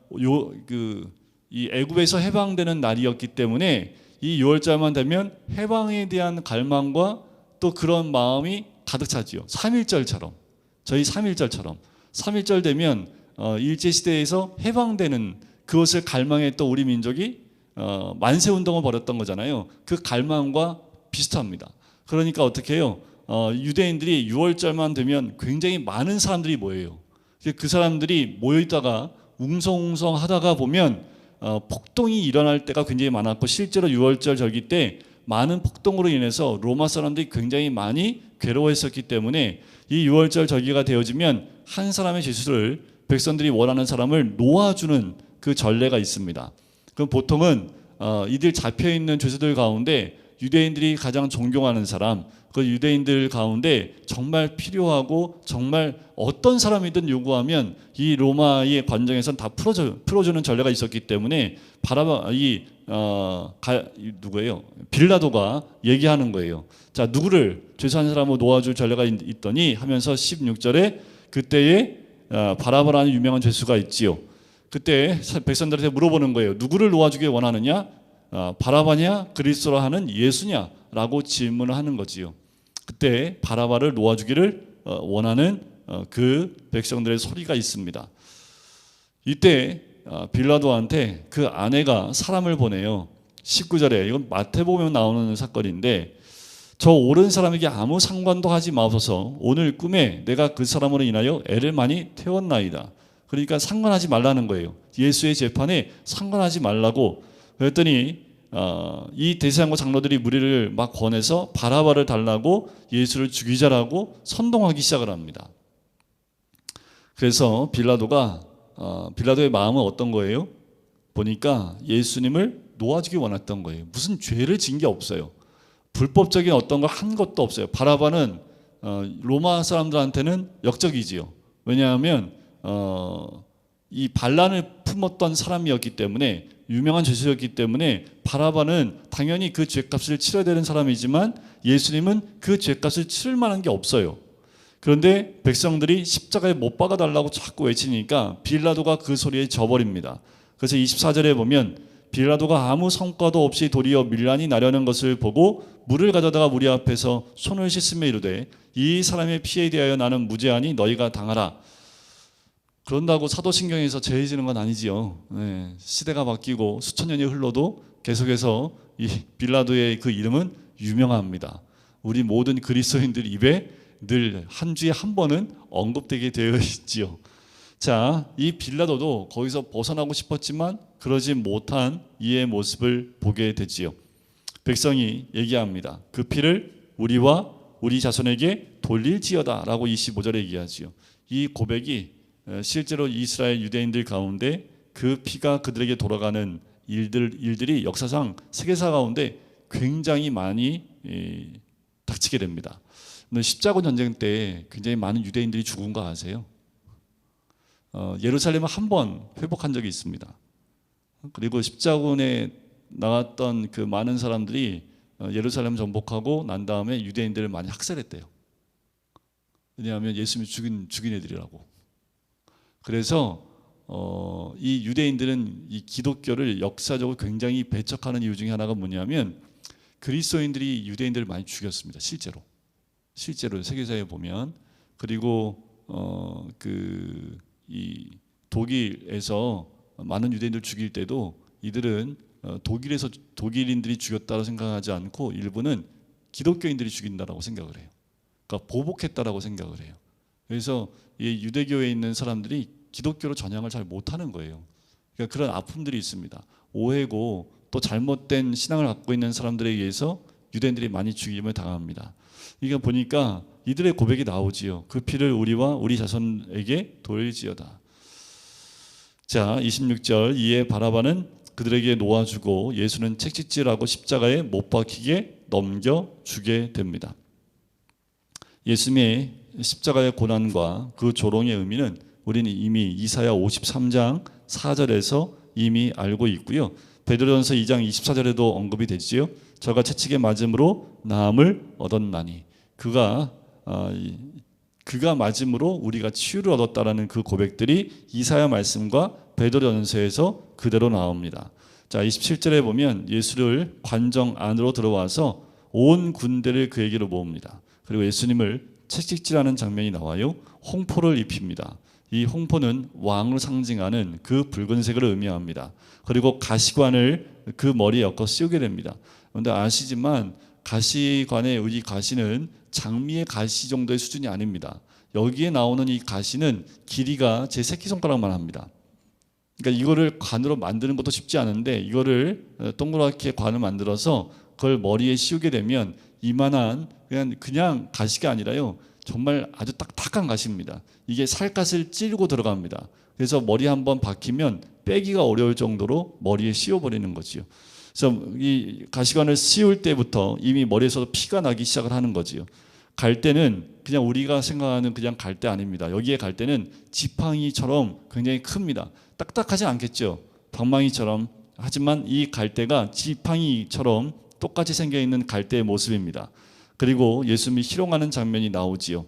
이 애굽에서 해방되는 날이었기 때문에 이 6월절만 되면 해방에 대한 갈망과 또 그런 마음이 가득 차지요. 3.1절처럼 저희 3.1절처럼 3.1절 되면 일제시대에서 해방되는 그것을 갈망해 또 우리 민족이 만세운동을 벌였던 거잖아요. 그 갈망과 비슷합니다. 그러니까 어떻게 해요? 유대인들이 6월절만 되면 굉장히 많은 사람들이 모여요. 그 사람들이 모여있다가 웅성웅성 하다가 보면 폭동이 일어날 때가 굉장히 많았고 실제로 6월절 절기 때 많은 폭동으로 인해서 로마 사람들이 굉장히 많이 괴로워했었기 때문에 이 유월절 절기가 되어지면 한 사람의 죄수를 백성들이 원하는 사람을 놓아주는 그 전례가 있습니다. 그럼 보통은 이들 잡혀있는 죄수들 가운데 유대인들이 가장 존경하는 사람, 그 유대인들 가운데 정말 필요하고 정말 어떤 사람이든 요구하면 이 로마의 관정에선 다 풀어주는 전례가 있었기 때문에 누구예요? 빌라도가 얘기하는 거예요. 자, 누구를 죄수한 사람으로 놓아줄 전례가 있더니 하면서 16절에 그때에 바라바라는 유명한 죄수가 있지요. 그때 백성들한테 물어보는 거예요. 누구를 놓아주길 원하느냐? 바라바냐? 그리스도라 하는 예수냐? 라고 질문을 하는 거지요. 그때 바라바를 놓아주기를 원하는 그 백성들의 소리가 있습니다. 이때 빌라도한테 그 아내가 사람을 보내요. 19절에 이건 마태복음에 나오는 사건인데 저 옳은 사람에게 아무 상관도 하지 마옵소서. 오늘 꿈에 내가 그 사람으로 인하여 애를 많이 태웠나이다. 그러니까 상관하지 말라는 거예요. 예수의 재판에 상관하지 말라고. 그랬더니 이 대제사장과 장로들이 무리를 막 권해서 바라바를 달라고 예수를 죽이자라고 선동하기 시작을 합니다. 그래서 빌라도의 마음은 어떤 거예요? 보니까 예수님을 놓아주기 원했던 거예요. 무슨 죄를 진 게 없어요. 불법적인 어떤 걸 한 것도 없어요. 바라바는 로마 사람들한테는 역적이지요. 왜냐하면 이 반란을 품었던 사람이었기 때문에, 유명한 죄수였기 때문에 바라바는 당연히 그 죄값을 치러야 되는 사람이지만 예수님은 그 죄값을 치를 만한 게 없어요. 그런데 백성들이 십자가에 못 박아달라고 자꾸 외치니까 빌라도가 그 소리에 져버립니다. 그래서 24절에 보면 빌라도가 아무 성과도 없이 도리어 밀란이 나려는 것을 보고 물을 가져다가 무리 앞에서 손을 씻으며 이르되 이 사람의 피에 대하여 나는 무죄하니 너희가 당하라. 그런다고 사도신경에서 죄지는 건 아니지요. 네, 시대가 바뀌고 수천 년이 흘러도 계속해서 이 빌라도의 그 이름은 유명합니다. 우리 모든 그리스도인들 입에 늘 한 주에 한 번은 언급되게 되어 있지요. 자, 이 빌라도도 거기서 벗어나고 싶었지만 그러지 못한 이의 모습을 보게 되지요. 백성이 얘기합니다. 그 피를 우리와 우리 자손에게 돌릴지어다 라고 25절에 얘기하지요. 이 고백이 실제로 이스라엘 유대인들 가운데 그 피가 그들에게 돌아가는 일들이 역사상 세계사 가운데 굉장히 많이 닥치게 됩니다. 십자군 전쟁 때 굉장히 많은 유대인들이 죽은 거 아세요? 예루살렘은 한 번 회복한 적이 있습니다. 그리고 십자군에 나왔던 그 많은 사람들이 예루살렘 정복하고 난 다음에 유대인들을 많이 학살했대요. 왜냐하면 예수님이 죽인 애들이라고. 그래서 이 유대인들은 이 기독교를 역사적으로 굉장히 배척하는 이유 중에 하나가 뭐냐면 그리스도인들이 유대인들을 많이 죽였습니다. 실제로 세계사에 보면. 그리고 이 독일에서 많은 유대인들 죽일 때도 이들은 독일인들이 죽였다고 생각하지 않고 일부는 기독교인들이 죽인다라고 생각을 해요. 그러니까 보복했다라고 생각을 해요. 그래서 이 유대교에 있는 사람들이 기독교로 전향을 잘 못하는 거예요. 그러니까 그런 아픔들이 있습니다. 오해고 또 잘못된 신앙을 갖고 있는 사람들에 의해서 유대인들이 많이 죽임을 당합니다. 이거 보니까 이들의 고백이 나오지요. 그 피를 우리와 우리 자손에게 돌릴지어다. 자, 26절 이에 바라바는 그들에게 놓아주고 예수는 채찍질하고 십자가에 못 박히게 넘겨주게 됩니다. 예수님의 십자가의 고난과 그 조롱의 의미는 우리는 이미 이사야 53장 4절에서 이미 알고 있고요. 베드로전서 2장 24절에도 언급이 되지요. 저가 채찍에 맞음으로 나음을 얻었나니 그가 맞음으로 우리가 치유를 얻었다라는 그 고백들이 이사야 말씀과 베드로전서에서 그대로 나옵니다. 자, 27절에 보면 예수를 관정 안으로 들어와서 온 군대를 그에게로 모읍니다. 그리고 예수님을 채찍질하는 장면이 나와요. 홍포를 입힙니다. 이 홍포는 왕을 상징하는 그 붉은색을 의미합니다. 그리고 가시관을 그 머리에 엮어 씌우게 됩니다. 그런데 아시지만 가시관의 이 가시는 장미의 가시 정도의 수준이 아닙니다. 여기에 나오는 이 가시는 길이가 제 새끼손가락만 합니다. 그러니까 이거를 관으로 만드는 것도 쉽지 않은데 이거를 동그랗게 관을 만들어서 그걸 머리에 씌우게 되면 이만한 그냥 가시가 아니라요. 정말 아주 딱딱한 가시입니다. 이게 살갗을 찌르고 들어갑니다. 그래서 머리 한번 박히면 빼기가 어려울 정도로 머리에 씌워버리는 거지요. 그래서 이 가시관을 씌울 때부터 이미 머리에서 피가 나기 시작을 하는 거지요. 갈대는 그냥 우리가 생각하는 그냥 갈대 아닙니다. 여기에 갈대는 지팡이처럼 굉장히 큽니다. 딱딱하지 않겠죠. 방망이처럼. 하지만 이 갈대가 지팡이처럼 똑같이 생겨있는 갈대의 모습입니다. 그리고 예수님이 희롱하는 장면이 나오지요.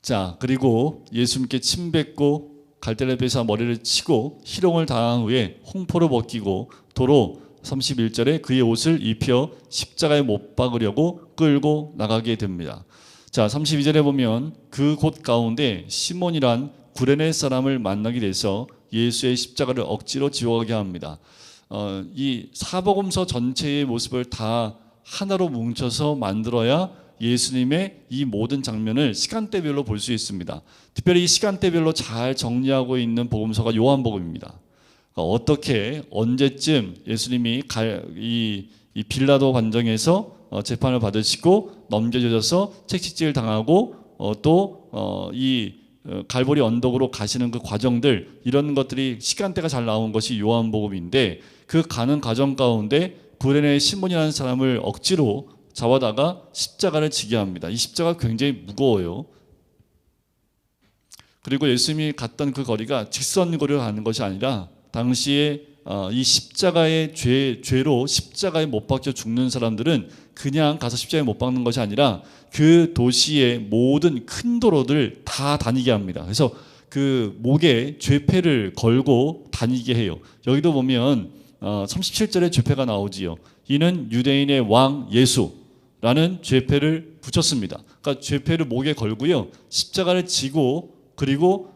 자, 그리고 예수님께 침 뱉고 갈대를 베서 머리를 치고 희롱을 당한 후에 홍포를 벗기고 도로 31절에 그의 옷을 입혀 십자가에 못 박으려고 끌고 나가게 됩니다. 자, 32절에 보면 그 곳 가운데 시몬이란 구레네 사람을 만나게 돼서 예수의 십자가를 억지로 지워가게 합니다. 이 사복음서 전체의 모습을 다 하나로 뭉쳐서 만들어야 예수님의 이 모든 장면을 시간대별로 볼 수 있습니다. 특별히 이 시간대별로 잘 정리하고 있는 복음서가 요한복음입니다. 어떻게 언제쯤 예수님이 이 빌라도 관정에서 재판을 받으시고 넘겨져서 채찍질 당하고 또 이 갈보리 언덕으로 가시는 그 과정들, 이런 것들이 시간대가 잘 나온 것이 요한복음인데, 그 가는 과정 가운데 구레네 시몬이라는 사람을 억지로 잡아다가 십자가를 지게 합니다. 이 십자가가 굉장히 무거워요. 그리고 예수님이 갔던 그 거리가 직선거리로 가는 것이 아니라 당시에 이 십자가의 죄로 십자가에 못 박혀 죽는 사람들은 그냥 가서 십자가에 못 박는 것이 아니라 그 도시의 모든 큰 도로들 다 다니게 합니다. 그래서 그 목에 죄패를 걸고 다니게 해요. 여기도 보면 37절에 죄패가 나오지요. 이는 유대인의 왕 예수라는 죄패를 붙였습니다. 그러니까 죄패를 목에 걸고요, 십자가를 지고, 그리고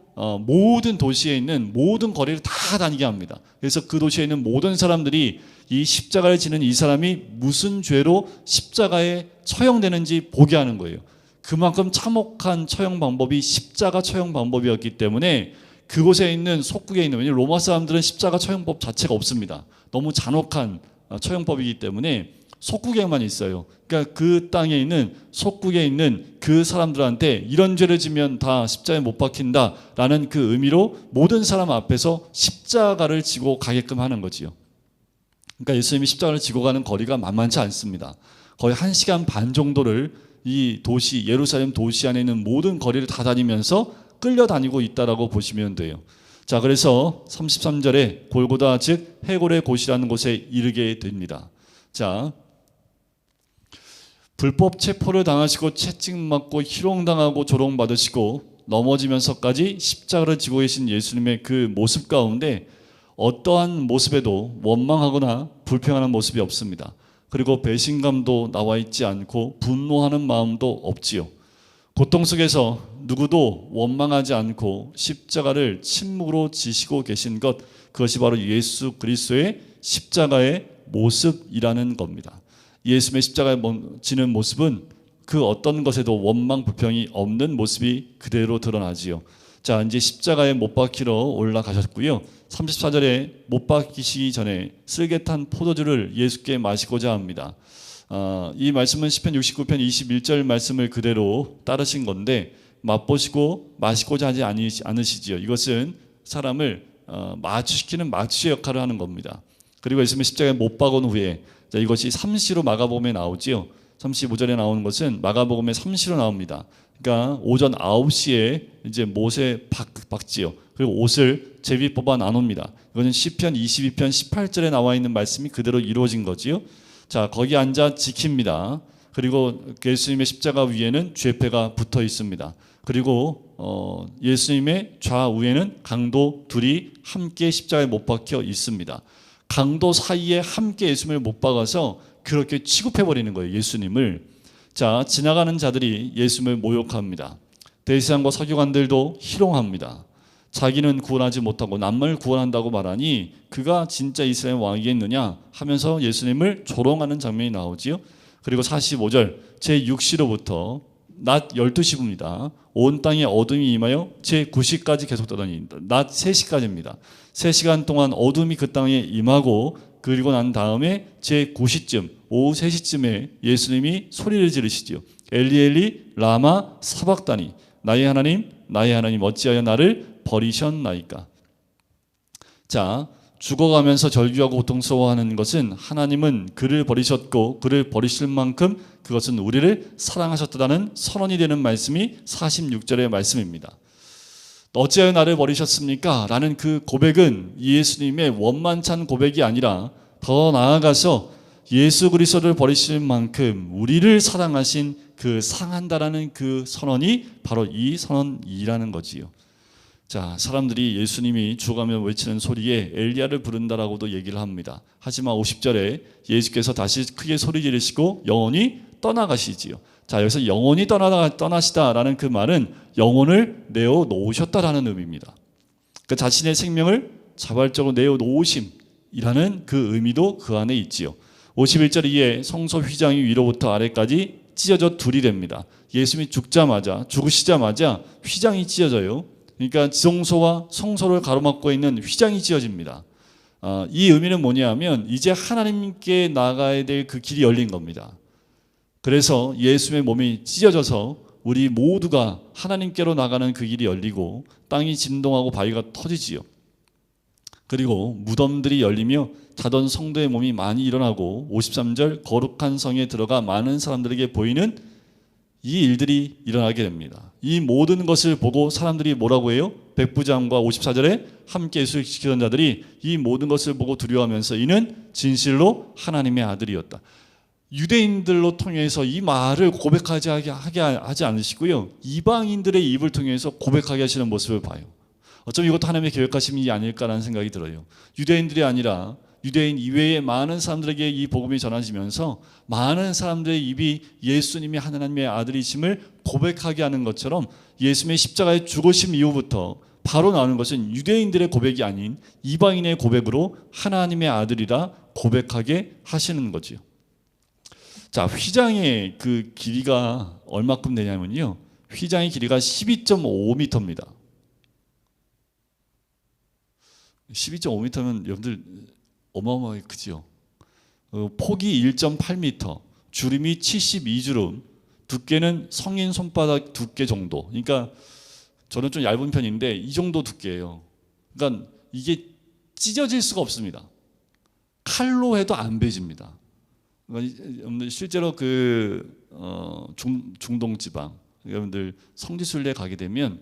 모든 도시에 있는 모든 거리를 다 다니게 합니다. 그래서 그 도시에 있는 모든 사람들이 이 십자가를 지는 이 사람이 무슨 죄로 십자가에 처형되는지 보게 하는 거예요. 그만큼 참혹한 처형 방법이 십자가 처형 방법이었기 때문에 그곳에 있는 속국에 있는, 왜냐하면 로마 사람들은 십자가 처형법 자체가 없습니다. 너무 잔혹한 처형법이기 때문에 속국에만 있어요. 그러니까 그 땅에 있는 속국에 있는 그 사람들한테 이런 죄를 지면 다 십자가에 못 박힌다라는 그 의미로 모든 사람 앞에서 십자가를 지고 가게끔 하는 거지요. 그러니까 예수님이 십자가를 지고 가는 거리가 만만치 않습니다. 거의 1시간 반 정도를 이 도시, 예루살렘 도시 안에 있는 모든 거리를 다 다니면서 끌려다니고 있다라고 보시면 돼요. 자, 그래서 33절에 골고다 즉 해골의 곳이라는 곳에 이르게 됩니다. 자, 불법 체포를 당하시고 채찍 맞고 희롱당하고 조롱받으시고 넘어지면서까지 십자가를 지고 계신 예수님의 그 모습 가운데 어떠한 모습에도 원망하거나 불평하는 모습이 없습니다. 그리고 배신감도 나와 있지 않고 분노하는 마음도 없지요. 고통 속에서 누구도 원망하지 않고 십자가를 침묵으로 지시고 계신 것, 그것이 바로 예수 그리스도의 십자가의 모습이라는 겁니다. 예수님의 십자가에 지는 모습은 그 어떤 것에도 원망 불평이 없는 모습이 그대로 드러나지요. 자, 이제 십자가에 못 박히러 올라가셨고요. 34절에 못 박히시기 전에 쓸개 탄 포도주를 예수께 마시고자 합니다. 이 말씀은 시편 69편 21절 말씀을 그대로 따르신 건데, 맛보시고 마시고자 하지 않으시지요. 이것은 사람을 마취시키는 마취의 역할을 하는 겁니다. 그리고 예수님의 십자가에 못 박은 후에, 자, 이것이 삼시로 마가복음에 나오지요. 35절에 나오는 것은 마가복음에 삼시로 나옵니다. 그러니까 오전 9시에 이제 못에 박지요. 그리고 옷을 제비 뽑아 나눕니다. 이거는 시편 22편 18절에 나와 있는 말씀이 그대로 이루어진 거지요. 자, 거기 앉아 지킵니다. 그리고 예수님의 십자가 위에는 죄패가 붙어 있습니다. 그리고 예수님의 좌우에는 강도 둘이 함께 십자가에 못 박혀 있습니다. 강도 사이에 함께 예수님을 못 박아서 그렇게 취급해버리는 거예요, 예수님을. 자, 지나가는 자들이 예수님을 모욕합니다. 대제사장과 서기관들도 희롱합니다. 자기는 구원하지 못하고 남을 구원한다고 말하니 그가 진짜 이스라엘 왕이겠느냐 하면서 예수님을 조롱하는 장면이 나오지요. 그리고 45절 제6시로부터 낮 12시입니다. 온 땅에 어둠이 임하여 제9시까지 계속되더니 낮 3시까지입니다. 3시간 동안 어둠이 그 땅에 임하고, 그리고 난 다음에 제9시쯤 오후 3시쯤에 예수님이 소리를 지르시지요. 엘리 엘리 라마 사박다니, 나의 하나님 어찌하여 나를 버리셨나이까. 자, 죽어가면서 절규하고 고통스러워하는 것은 하나님은 그를 버리셨고 그를 버리실 만큼 그것은 우리를 사랑하셨다는 선언이 되는 말씀이 46절의 말씀입니다. 어찌하여 나를 버리셨습니까? 라는 그 고백은 예수님의 원만찬 고백이 아니라 더 나아가서 예수 그리스도를 버리실 만큼 우리를 사랑하신 그 사랑한다라는 그 선언이 바로 이 선언이라는 거지요. 자, 사람들이 예수님이 죽어가며 외치는 소리에 엘리야를 부른다라고도 얘기를 합니다. 하지만 50절에 예수께서 다시 크게 소리 지르시고 영원히 떠나가시지요. 자, 여기서 영원히 떠나시다라는 그 말은 영혼을 내어 놓으셨다라는 의미입니다. 그 자신의 생명을 자발적으로 내어 놓으심이라는 그 의미도 그 안에 있지요. 51절 이에 성소 휘장이 위로부터 아래까지 찢어져 둘이 됩니다. 예수님이 죽으시자마자 휘장이 찢어져요. 그러니까 지성소와 성소를 가로막고 있는 휘장이 찢어집니다. 이 의미는 뭐냐면 이제 하나님께 나가야 될 그 길이 열린 겁니다. 그래서 예수님의 몸이 찢어져서 우리 모두가 하나님께로 나가는 그 길이 열리고 땅이 진동하고 바위가 터지지요. 그리고 무덤들이 열리며 자던 성도의 몸이 많이 일어나고 53절 거룩한 성에 들어가 많은 사람들에게 보이는 이 일들이 일어나게 됩니다. 이 모든 것을 보고 사람들이 뭐라고 해요? 백부장과 54절에 함께 예수를 지키던 자들이 이 모든 것을 보고 두려워하면서 이는 진실로 하나님의 아들이었다. 유대인들로 통해서 이 말을 고백하지 하지 않으시고요, 이방인들의 입을 통해서 고백하게 하시는 모습을 봐요. 어쩌면 이것도 하나님의 계획하심이 아닐까라는 생각이 들어요. 유대인들이 아니라 유대인 이외의 많은 사람들에게 이 복음이 전해지면서 많은 사람들의 입이 예수님이 하나님의 아들이심을 고백하게 하는 것처럼 예수님의 십자가의 죽으심 이후부터 바로 나오는 것은 유대인들의 고백이 아닌 이방인의 고백으로 하나님의 아들이라 고백하게 하시는 거죠. 자, 휘장의 그 길이가 얼마큼 되냐면요, 휘장의 길이가 12.5m입니다. 12.5m면 여러분들 어마어마하게 크지요. 폭이 1.8m, 주름이 72주름, 두께는 성인 손바닥 두께 정도. 그러니까 저는 좀 얇은 편인데 이 정도 두께예요. 그러니까 이게 찢어질 수가 없습니다. 칼로 해도 안 베집니다. 그러니까 실제로 중동 지방 여러분들 성지순례 가게 되면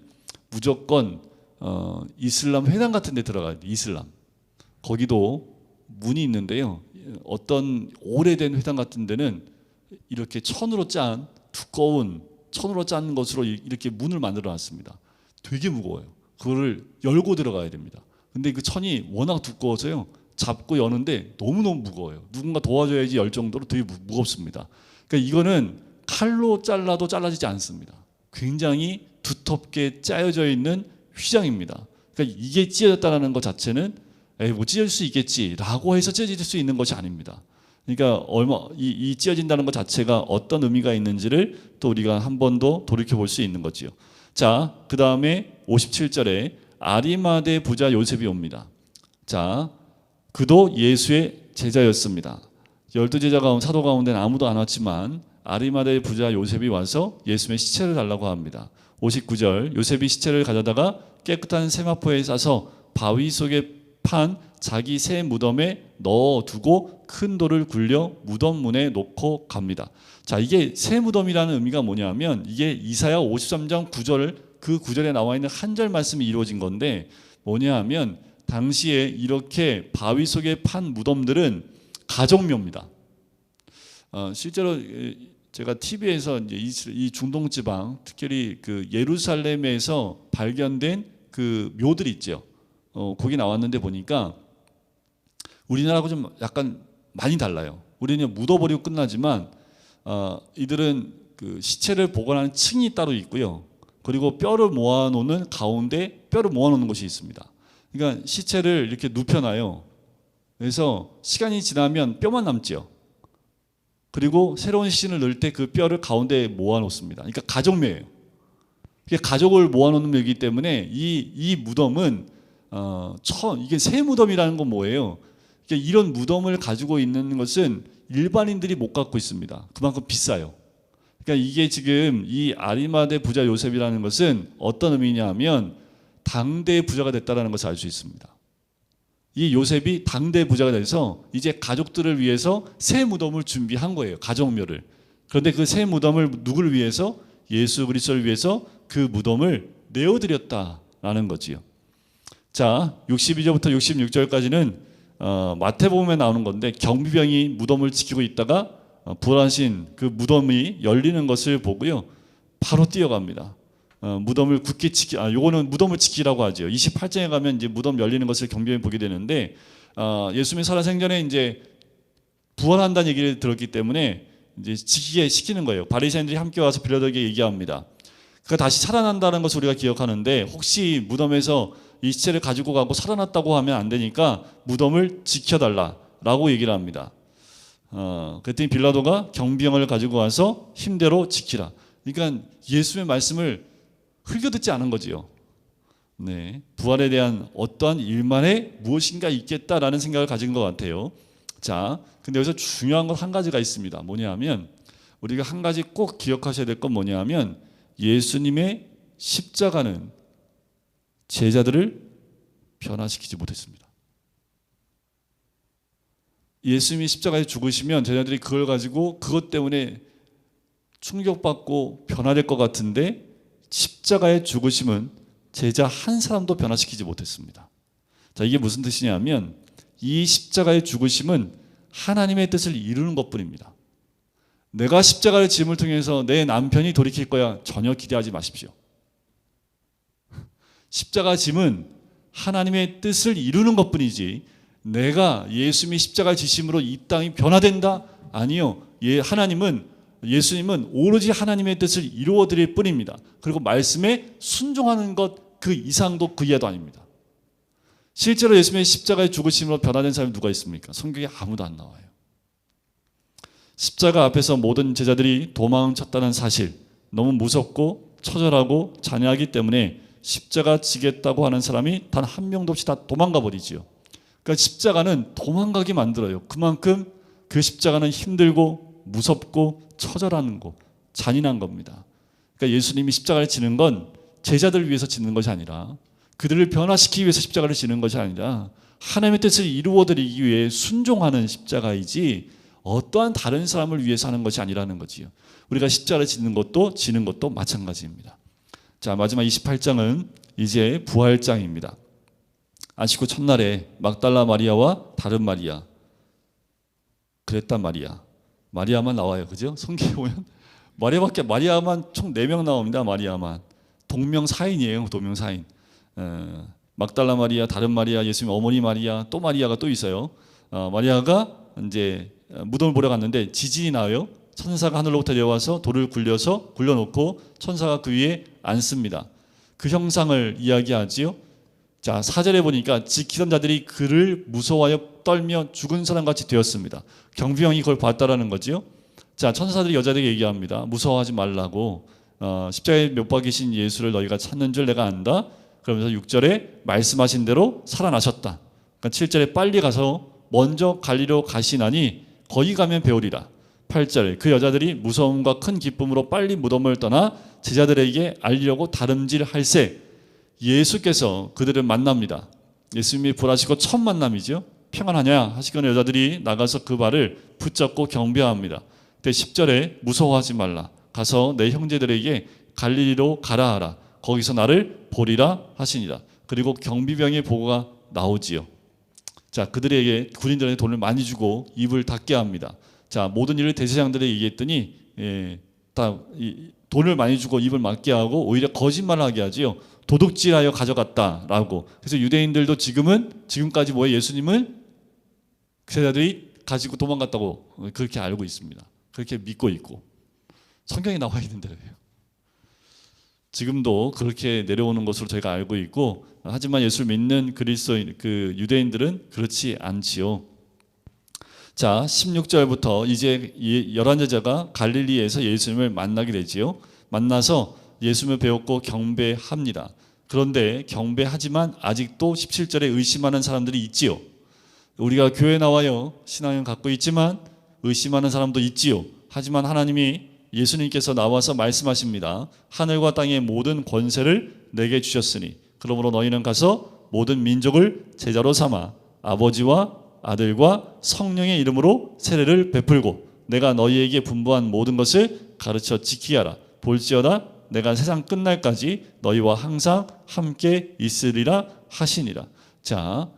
무조건 이슬람 회당 같은 데 들어가야 돼요. 이슬람. 거기도 문이 있는데요, 어떤 오래된 회당 같은 데는 이렇게 천으로 짠 두꺼운 천으로 짠 것으로 이렇게 문을 만들어 놨습니다. 되게 무거워요. 그거를 열고 들어가야 됩니다. 근데 그 천이 워낙 두꺼워서요, 잡고 여는데 너무너무 무거워요. 누군가 도와줘야지 열 정도로 되게 무겁습니다. 그러니까 이거는 칼로 잘라도 잘라지지 않습니다. 굉장히 두텁게 짜여져 있는 휘장입니다. 그러니까 이게 찢어졌다는 것 자체는 뭐 찢어질 수 있겠지라고 해서 찢어질 수 있는 것이 아닙니다. 그러니까 이 찢어진다는 것 자체가 어떤 의미가 있는지를 또 우리가 한 번 더 돌이켜 볼 수 있는 거지요. 자, 그 다음에 57절에 아리마대 부자 요셉이 옵니다. 자, 그도 예수의 제자였습니다. 12제자 가운데 사도 가운데는 아무도 안 왔지만 아리마대 부자 요셉이 와서 예수님의 시체를 달라고 합니다. 59절 요셉이 시체를 가져다가 깨끗한 세마포에 싸서 바위 속에 판 자기 새 무덤에 넣어두고 큰 돌을 굴려 무덤 문에 놓고 갑니다. 자, 이게 새 무덤이라는 의미가 뭐냐면 이게 이사야 53장 9절 그 9절에 나와 있는 한 절 말씀이 이루어진 건데 뭐냐면 당시에 이렇게 바위 속에 판 무덤들은 가족묘입니다. 실제로 제가 TV에서 이 중동 지방 특별히 그 예루살렘에서 발견된 그 묘들이 있죠. 거기 나왔는데 보니까 우리나라하고 좀 약간 많이 달라요. 우리는 묻어버리고 끝나지만 이들은 그 시체를 보관하는 층이 따로 있고요. 그리고 뼈를 모아놓는 가운데 뼈를 모아놓는 곳이 있습니다. 그러니까 시체를 이렇게 눕혀놔요. 그래서 시간이 지나면 뼈만 남죠. 그리고 새로운 시신을 넣을 때 그 뼈를 가운데 모아놓습니다. 그러니까 가족묘예요. 가족을 모아놓는 묘이기 때문에 이 무덤은 이게 새 무덤이라는 건 뭐예요? 이런 무덤을 가지고 있는 것은 일반인들이 못 갖고 있습니다. 그만큼 비싸요. 그러니까 이게 지금 이 아리마대 부자 요셉이라는 것은 어떤 의미냐 하면 당대의 부자가 됐다는 것을 알 수 있습니다. 이 요셉이 당대의 부자가 돼서 이제 가족들을 위해서 새 무덤을 준비한 거예요. 가족묘를. 그런데 그 새 무덤을 누구를 위해서? 예수 그리스도를 위해서 그 무덤을 내어드렸다라는 거지요. 자, 62절부터 66절까지는 마태복음에 나오는 건데 경비병이 무덤을 지키고 있다가 부활하신 그 무덤이 열리는 것을 보고요. 바로 뛰어갑니다. 무덤을 굳게 요거는 무덤을 지키라고 하죠. 28장에 가면 이제 무덤 열리는 것을 경비병이 보게 되는데 예수님이 살아생전에 이제 부활한다는 얘기를 들었기 때문에 이제 지키게 시키는 거예요. 바리새인들이 함께 와서 빌라도에게 얘기합니다. 그가 다시 살아난다는 것을 우리가 기억하는데 혹시 무덤에서 이 시체를 가지고 가고 살아났다고 하면 안 되니까 무덤을 지켜달라라고 얘기를 합니다. 그랬더니 빌라도가 경비병을 가지고 와서 힘대로 지키라. 그러니까 예수의 말씀을 흘겨듣지 않은 거지요. 네, 부활에 대한 어떠한 일만에 무엇인가 있겠다라는 생각을 가진 것 같아요. 자, 근데 여기서 중요한 건 한 가지가 있습니다. 뭐냐 하면 우리가 한 가지 꼭 기억하셔야 될 건 뭐냐 하면 예수님의 십자가는 제자들을 변화시키지 못했습니다. 예수님이 십자가에 죽으시면 제자들이 그걸 가지고 그것 때문에 충격받고 변화될 것 같은데 십자가의 죽으심은 제자 한 사람도 변화시키지 못했습니다. 자, 이게 무슨 뜻이냐면 이 십자가의 죽으심은 하나님의 뜻을 이루는 것뿐입니다. 내가 십자가의 짐을 통해서 내 남편이 돌이킬 거야 전혀 기대하지 마십시오. 십자가 짐은 하나님의 뜻을 이루는 것뿐이지 내가 예수님이 십자가 지심으로 이 땅이 변화된다? 아니요. 예수님은 오로지 하나님의 뜻을 이루어 드릴 뿐입니다. 그리고 말씀에 순종하는 것 그 이상도 그 이하도 아닙니다. 실제로 예수님의 십자가의 죽으심으로 변화된 사람이 누가 있습니까? 성경에 아무도 안 나와요. 십자가 앞에서 모든 제자들이 도망쳤다는 사실, 너무 무섭고 처절하고 잔인하기 때문에 십자가 지겠다고 하는 사람이 단 한 명도 없이 다 도망가 버리지요. 그러니까 십자가는 도망가게 만들어요. 그만큼 그 십자가는 힘들고 무섭고 처절한 거, 잔인한 겁니다. 그러니까 예수님이 십자가를 지는 건 제자들을 위해서 지는 것이 아니라 그들을 변화시키기 위해서 십자가를 지는 것이 아니라 하나님의 뜻을 이루어드리기 위해 순종하는 십자가이지 어떠한 다른 사람을 위해서 하는 것이 아니라는 거지요. 우리가 십자가를 지는 것도 마찬가지입니다. 자, 마지막 28장은 이제 부활장입니다. 아시고 첫날에 막달라 마리아와 다른 마리아, 그랬단 마리아만 나와요. 그죠? 성경에 보면 마리아만 총 4명 나옵니다. 마리아만. 동명사인이에요. 동명사인. 막달라 마리아, 다른 마리아, 예수님 어머니 마리아, 또 마리아가 또 있어요. 마리아가 이제 무덤을 보러 갔는데 지진이 나요. 천사가 하늘로부터 내려와서 돌을 굴려놓고 천사가 그 위에 앉습니다. 그 형상을 이야기하지요. 자, 4절에 보니까 지키던 자들이 그를 무서워하여 떨며 죽은 사람같이 되었습니다. 경비병이 그걸 봤다라는 거지요. 자, 천사들이 여자들에게 얘기합니다. 무서워하지 말라고. 십자가에 못 박이신 예수를 너희가 찾는 줄 내가 안다. 그러면서 6절에 말씀하신 대로 살아나셨다. 그러니까 7절에 빨리 가서 먼저 갈리로 가시나니 거기 가면 배우리라. 8절 그 여자들이 무서움과 큰 기쁨으로 빨리 무덤을 떠나 제자들에게 알리려고 다름질할새 예수께서 그들을 만납니다. 예수님이 부활하시고 첫 만남이죠. 평안하냐 하시거나 여자들이 나가서 그 발을 붙잡고 경배합니다. 그때 10절에 무서워하지 말라. 가서 내 형제들에게 갈릴리로 가라 하라. 거기서 나를 보리라 하시니라. 그리고 경비병의 보고가 나오지요. 자, 그들에게 군인들에게 돈을 많이 주고 입을 닫게 합니다. 자, 모든 일을 대제사장들에게 얘기했더니 돈을 많이 주고 입을 막게 하고 오히려 거짓말을 하게 하지요. 도둑질하여 가져갔다라고. 그래서 유대인들도 지금까지 예수님은 제자들이 가지고 도망갔다고 그렇게 알고 있습니다. 그렇게 믿고 있고 성경에 나와 있는 대로예요. 지금도 그렇게 내려오는 것으로 저희가 알고 있고, 하지만 예수를 믿는 그리스도인 그 유대인들은 그렇지 않지요. 자, 16절부터 이제 11제자가 갈릴리에서 예수님을 만나게 되지요. 만나서 예수님을 배웠고 경배합니다. 그런데 경배하지만 아직도 17절에 의심하는 사람들이 있지요. 우리가 교회 나와요. 신앙은 갖고 있지만 의심하는 사람도 있지요. 하지만 하나님이 예수님께서 나와서 말씀하십니다. 하늘과 땅의 모든 권세를 내게 주셨으니 그러므로 너희는 가서 모든 민족을 제자로 삼아 아버지와 아들과 성령의 이름으로 세례를 베풀고 내가 너희에게 분부한 모든 것을 가르쳐 지키게 하라. 볼지어다 내가 세상 끝날까지 너희와 항상 함께 있으리라 하시니라. 자,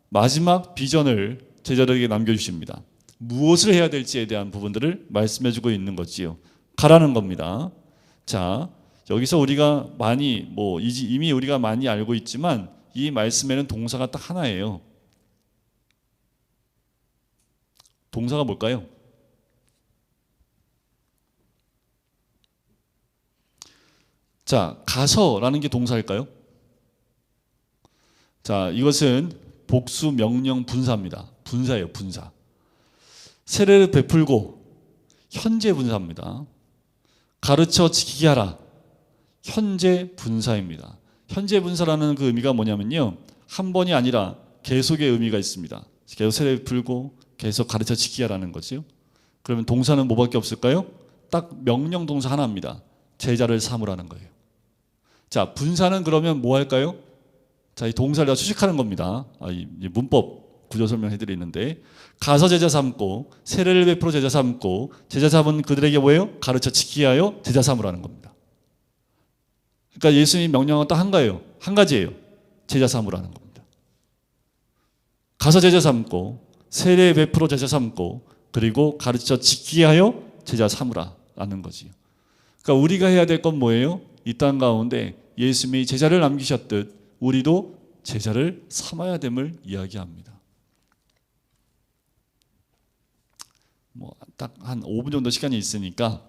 마지막 비전을 제자들에게 남겨주십니다. 무엇을 해야 될지에 대한 부분들을 말씀해주고 있는 거지요. 가라는 겁니다. 자, 여기서 우리가 많이 이미 우리가 많이 알고 있지만 이 말씀에는 동사가 딱 하나예요. 동사가 뭘까요? 자, 가서라는 게 동사일까요? 자, 이것은 복수 명령 분사입니다. 분사예요, 분사. 세례를 베풀고 현재 분사입니다. 가르쳐 지키게 하라. 현재 분사입니다. 현재 분사라는 그 의미가 뭐냐면요, 한 번이 아니라 계속의 의미가 있습니다. 계속 세례 베풀고 계속 가르쳐 지키게 하라는 거죠. 그러면 동사는 뭐밖에 없을까요? 딱 명령 동사 하나입니다. 제자를 삼으라는 거예요. 자, 분사는 그러면 뭐 할까요? 자, 이 동사를 다 수식하는 겁니다. 이 문법 구조 설명해 드리는데, 가서 제자 삼고 세례를 베풀어 제자 삼고 제자 삼은 그들에게 뭐예요? 가르쳐 지키게 하여 제자 삼으라는 겁니다. 그러니까 예수님이 명령은 딱 한 가예요. 한 가지예요. 제자 삼으라는 겁니다. 가서 제자 삼고 세례 베풀어 제자 삼고 그리고 가르쳐 지키게 하여 제자 삼으라는 거지요. 그러니까 우리가 해야 될 건 뭐예요? 이 땅 가운데 예수님이 제자를 남기셨듯 우리도 제자를 삼아야 됨을 이야기합니다. 딱 한 5분 정도 시간이 있으니까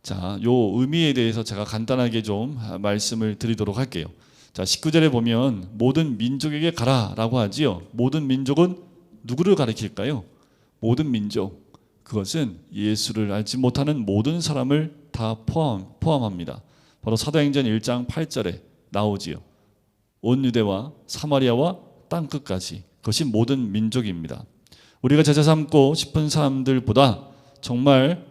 자, 요 의미에 대해서 제가 간단하게 좀 말씀을 드리도록 할게요. 자, 19절에 보면 모든 민족에게 가라라고 하지요. 모든 민족은 누구를 가리킬까요? 모든 민족, 그것은 예수를 알지 못하는 모든 사람을 다 포함합니다. 바로 사도행전 1장 8절에 나오지요. 온 유대와 사마리아와 땅끝까지, 그것이 모든 민족입니다. 우리가 제자 삼고 싶은 사람들보다 정말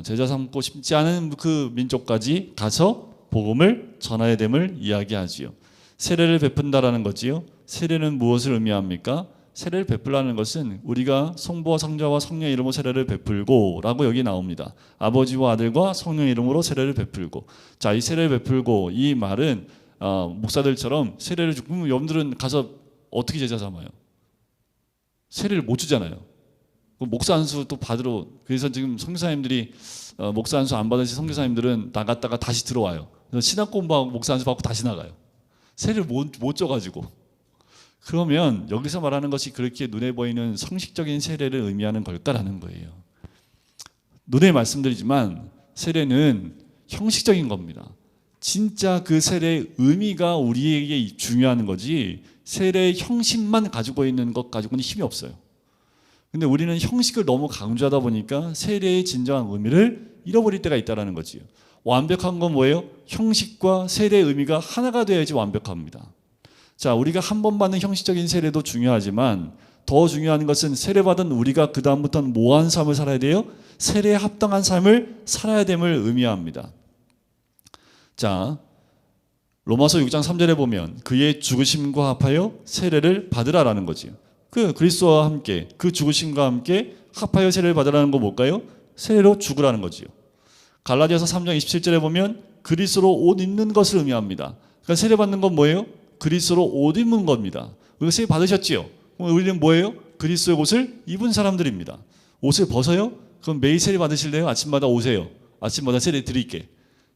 제자 삼고 싶지 않은 그 민족까지 가서 복음을 전해야 됨을 이야기하지요. 세례를 베푼다라는 거지요. 세례는 무엇을 의미합니까? 세례를 베풀라는 것은 우리가 성부와 성자와 성령의 이름으로 세례를 베풀고 라고 여기 나옵니다. 아버지와 아들과 성령의 이름으로 세례를 베풀고. 자, 이 세례를 베풀고, 이 말은 목사들처럼 세례를 주고 여러분들은 가서 어떻게 제자 삼아요? 세례를 못 주잖아요. 목사 안수 또 받으러, 그래서 지금 선교사님들이 목사 안수 안 받으신 선교사님들은 나갔다가 다시 들어와요. 그래서 신학 공부하고 목사 안수 받고 다시 나가요. 세례를 못 줘가지고. 그러면 여기서 말하는 것이 그렇게 눈에 보이는 성식적인 세례를 의미하는 걸까라는 거예요. 눈에 말씀드리지만 세례는 형식적인 겁니다. 진짜 그 세례의 의미가 우리에게 중요한 거지, 세례의 형식만 가지고 있는 것 가지고는 힘이 없어요. 근데 우리는 형식을 너무 강조하다 보니까 세례의 진정한 의미를 잃어버릴 때가 있다는 거지요. 완벽한 건 뭐예요? 형식과 세례의 의미가 하나가 되어야지 완벽합니다. 자, 우리가 한 번 받는 형식적인 세례도 중요하지만 더 중요한 것은 세례받은 우리가 그 다음부터는 뭐한 삶을 살아야 돼요? 세례에 합당한 삶을 살아야 됨을 의미합니다. 자, 로마서 6장 3절에 보면 그의 죽으심과 합하여 세례를 받으라라는 거지요. 그 그리스도와 함께, 그 죽으심과 함께 합하여 세례를 받으라는 거 뭘까요? 세례로 죽으라는 거지요. 갈라디아서 3장 27절에 보면 그리스도로 옷 입는 것을 의미합니다. 그러니까 세례 받는 건 뭐예요? 그리스도로 옷 입는 겁니다. 우리가 세례 받으셨지요? 그럼 우리는 뭐예요? 그리스도의 옷을 입은 사람들입니다. 옷을 벗어요? 그럼 매일 세례 받으실래요? 아침마다 오세요. 아침마다 세례 드릴게.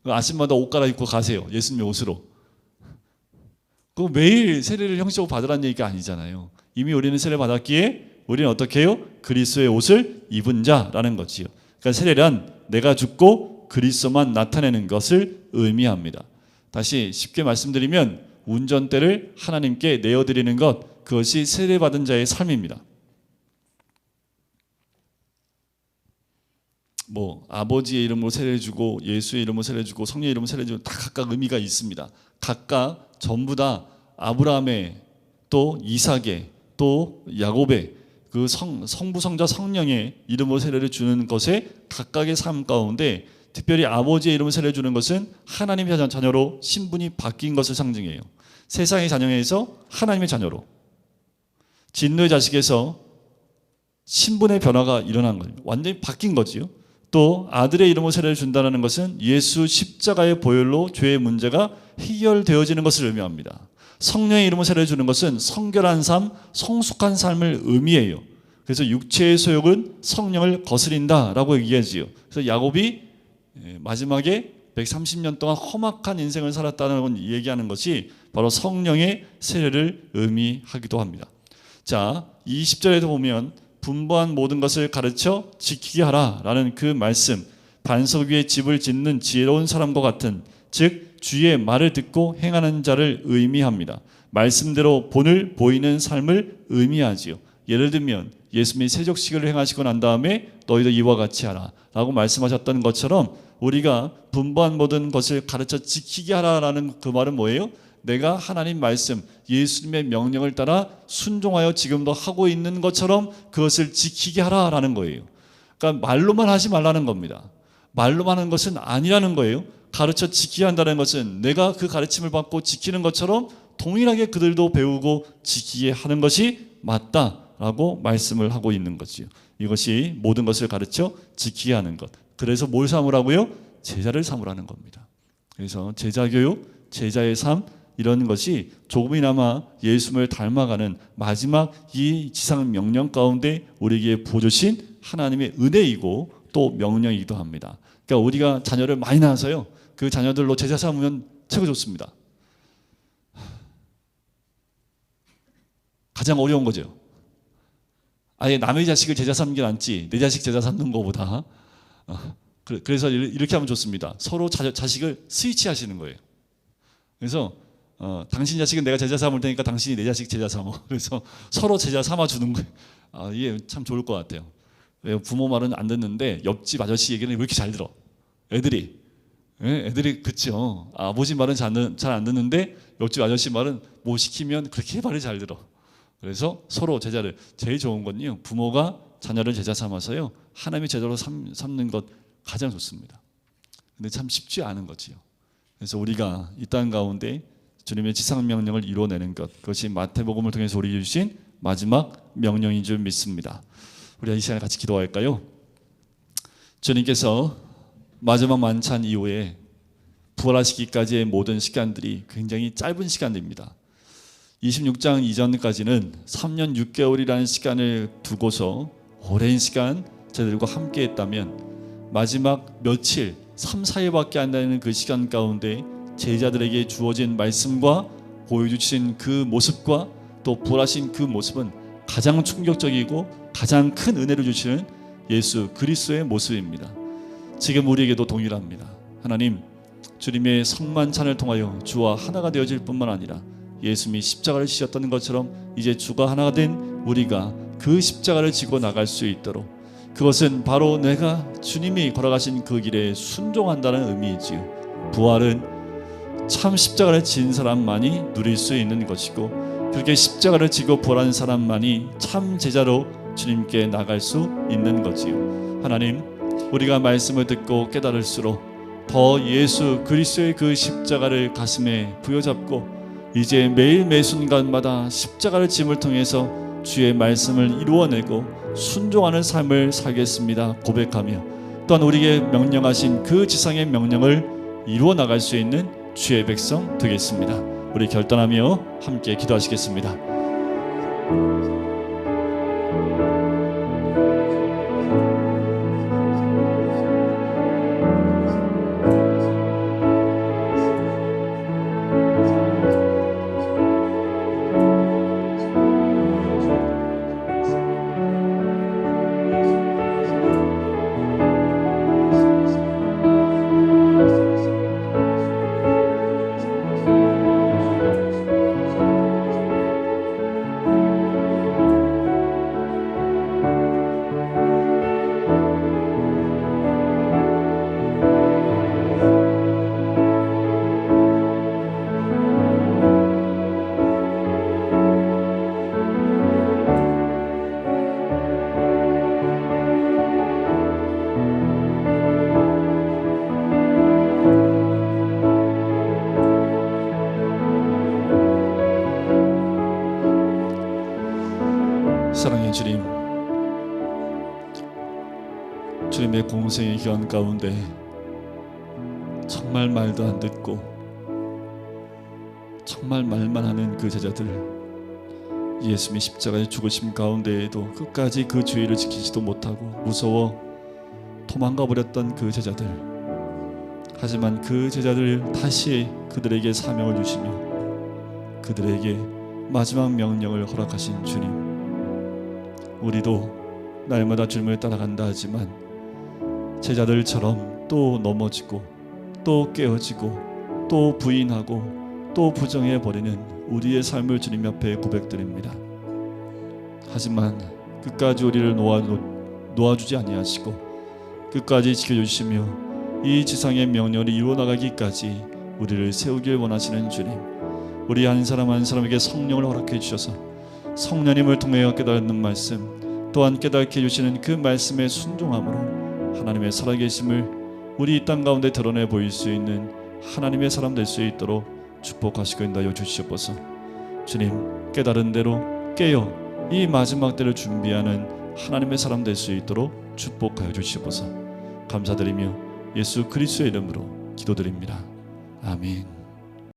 아침마다 옷 갈아입고 가세요. 예수님의 옷으로. 그 매일 세례를 형식적으로 받으라는 얘기가 아니잖아요. 이미 우리는 세례 받았기에 우리는 어떻게 해요? 그리스도의 옷을 입은 자라는 거지요. 그러니까 세례란 내가 죽고 그리스도만 나타내는 것을 의미합니다. 다시 쉽게 말씀드리면 운전대를 하나님께 내어드리는 것, 그것이 세례받은 자의 삶입니다. 아버지의 이름으로 세례 주고 예수의 이름으로 세례 주고 성령의 이름으로 세례 주고 다 각각 의미가 있습니다. 각각 전부 다 아브라함의 또 이삭의 또 야곱의 그 성부, 성자, 성령의 이름으로 세례를 주는 것에 각각의 삶 가운데 특별히 아버지의 이름으로 세례를 주는 것은 하나님의 자녀로 신분이 바뀐 것을 상징해요. 세상의 자녀에서 하나님의 자녀로, 진노의 자식에서 신분의 변화가 일어난 거예요. 완전히 바뀐 거지요. 또 아들의 이름으로 세례를 준다는 것은 예수 십자가의 보혈로 죄의 문제가 해결되어지는 것을 의미합니다. 성령의 이름으로 세례를 주는 것은 성결한 삶, 성숙한 삶을 의미해요. 그래서 육체의 소욕은 성령을 거스린다라고 얘기하지요. 그래서 야곱이 마지막에 130년 동안 험악한 인생을 살았다는 얘기하는 것이 바로 성령의 세례를 의미하기도 합니다. 자, 20절에도 보면 분부한 모든 것을 가르쳐 지키게 하라라는 그 말씀, 반석 위에 집을 짓는 지혜로운 사람과 같은, 즉 주의 말을 듣고 행하는 자를 의미합니다. 말씀대로 본을 보이는 삶을 의미하지요. 예를 들면 예수님이 세족식을 행하시고 난 다음에 너희도 이와 같이 하라 라고 말씀하셨던 것처럼 우리가 분부한 모든 것을 가르쳐 지키게 하라라는 그 말은 뭐예요? 내가 하나님 말씀, 예수님의 명령을 따라 순종하여 지금도 하고 있는 것처럼 그것을 지키게 하라라는 거예요. 그러니까 말로만 하지 말라는 겁니다. 말로만 하는 것은 아니라는 거예요. 가르쳐 지키게 한다는 것은 내가 그 가르침을 받고 지키는 것처럼 동일하게 그들도 배우고 지키게 하는 것이 맞다라고 말씀을 하고 있는 거지요. 이것이 모든 것을 가르쳐 지키게 하는 것. 그래서 뭘 삼으라고요? 제자를 삼으라는 겁니다. 그래서 제자 교육, 제자의 삶, 이런 것이 조금이나마 예수님을 닮아가는 마지막 이 지상 명령 가운데 우리에게 부어주신 하나님의 은혜이고 또 명령이기도 합니다. 그러니까 우리가 자녀를 많이 낳아서요, 그 자녀들로 제자 삼으면 최고 좋습니다. 가장 어려운 거죠. 아예 남의 자식을 제자 삼는 게 낫지 내 자식 제자 삼는 것보다. 그래서 이렇게 하면 좋습니다. 서로 자식을 스위치 하시는 거예요. 그래서 당신 자식은 내가 제자 삼을 테니까 당신이 내 자식 제자 삼어. 그래서 서로 제자 삼아 주는 거예요. 이게 참 좋을 것 같아요. 부모 말은 안 듣는데 옆집 아저씨 얘기는 왜 이렇게 잘 들어? 애들이 그쵸. 아버지 말은 잘 안 듣는데 옆집 아저씨 말은 뭐 시키면 그렇게 말을 잘 들어. 그래서 서로 제자를, 제일 좋은 건요, 부모가 자녀를 제자 삼아서요 하나님의 제자로 삼는 것 가장 좋습니다. 근데 참 쉽지 않은 거지요. 그래서 우리가 이 땅 가운데 주님의 지상 명령을 이루어내는 것, 그것이 마태복음을 통해서 우리에게 주신 마지막 명령인 줄 믿습니다. 우리가 이 시간에 같이 기도할까요? 주님께서 마지막 만찬 이후에 부활하시기까지의 모든 시간들이 굉장히 짧은 시간입니다. 26장 이전까지는 3년 6개월이라는 시간을 두고서 오랜 시간 저들과 함께 했다면 마지막 며칠, 3, 4일밖에 안 되는 그 시간 가운데 제자들에게 주어진 말씀과 보여주신 그 모습과 또 부활하신 그 모습은 가장 충격적이고 가장 큰 은혜를 주시는 예수 그리스도의 모습입니다. 지금 우리에게도 동일합니다. 하나님, 주님의 성만찬을 통하여 주와 하나가 되어질 뿐만 아니라 예수님이 십자가를 지셨던 것처럼 이제 주가 하나가 된 우리가 그 십자가를 지고 나갈 수 있도록, 그것은 바로 내가 주님이 걸어가신 그 길에 순종한다는 의미이지요. 부활은 참 십자가를 진 사람만이 누릴 수 있는 것이고, 그렇게 십자가를 지고 부활한 사람만이 참 제자로 주님께 나갈 수 있는 거지요. 하나님, 우리가 말씀을 듣고 깨달을수록 더 예수 그리스도의 그 십자가를 가슴에 부여잡고 이제 매일 매 순간마다 십자가를 짐을 통해서 주의 말씀을 이루어내고 순종하는 삶을 살겠습니다 고백하며, 또한 우리에게 명령하신 그 지상의 명령을 이루어 나갈 수 있는 주의 백성 되겠습니다. 우리 결단하며 함께 기도하시겠습니다. 사랑의 주님, 주님의 공생의 기간 가운데 정말 말도 안 듣고 정말 말만 하는 그 제자들, 예수님이 십자가의 죽으심 가운데에도 끝까지 그 주의를 지키지도 못하고 무서워 도망가 버렸던 그 제자들, 하지만 그 제자들 다시 그들에게 사명을 주시며 그들에게 마지막 명령을 허락하신 주님, 우리도 날마다 주님을 따라간다 하지만 제자들처럼 또 넘어지고 또 깨어지고 또 부인하고 또 부정해버리는 우리의 삶을 주님 앞에 고백드립니다. 하지만 끝까지 우리를 놓아주지 아니하시고 끝까지 지켜주시며 이 지상의 명령을 이루어나가기까지 우리를 세우길 원하시는 주님, 우리 한 사람 한 사람에게 성령을 허락해 주셔서 성령님을 통하여 깨닫는 말씀, 또한 깨닫게 해주시는 그 말씀에 순종함으로 하나님의 살아계심을 우리 이 땅 가운데 드러내 보일 수 있는 하나님의 사람 될 수 있도록 축복하시고 인도하여 주시옵소서. 주님, 깨달은 대로 깨어 이 마지막 때를 준비하는 하나님의 사람 될 수 있도록 축복하여 주시옵소서. 감사드리며 예수 그리스도의 이름으로 기도드립니다. 아멘.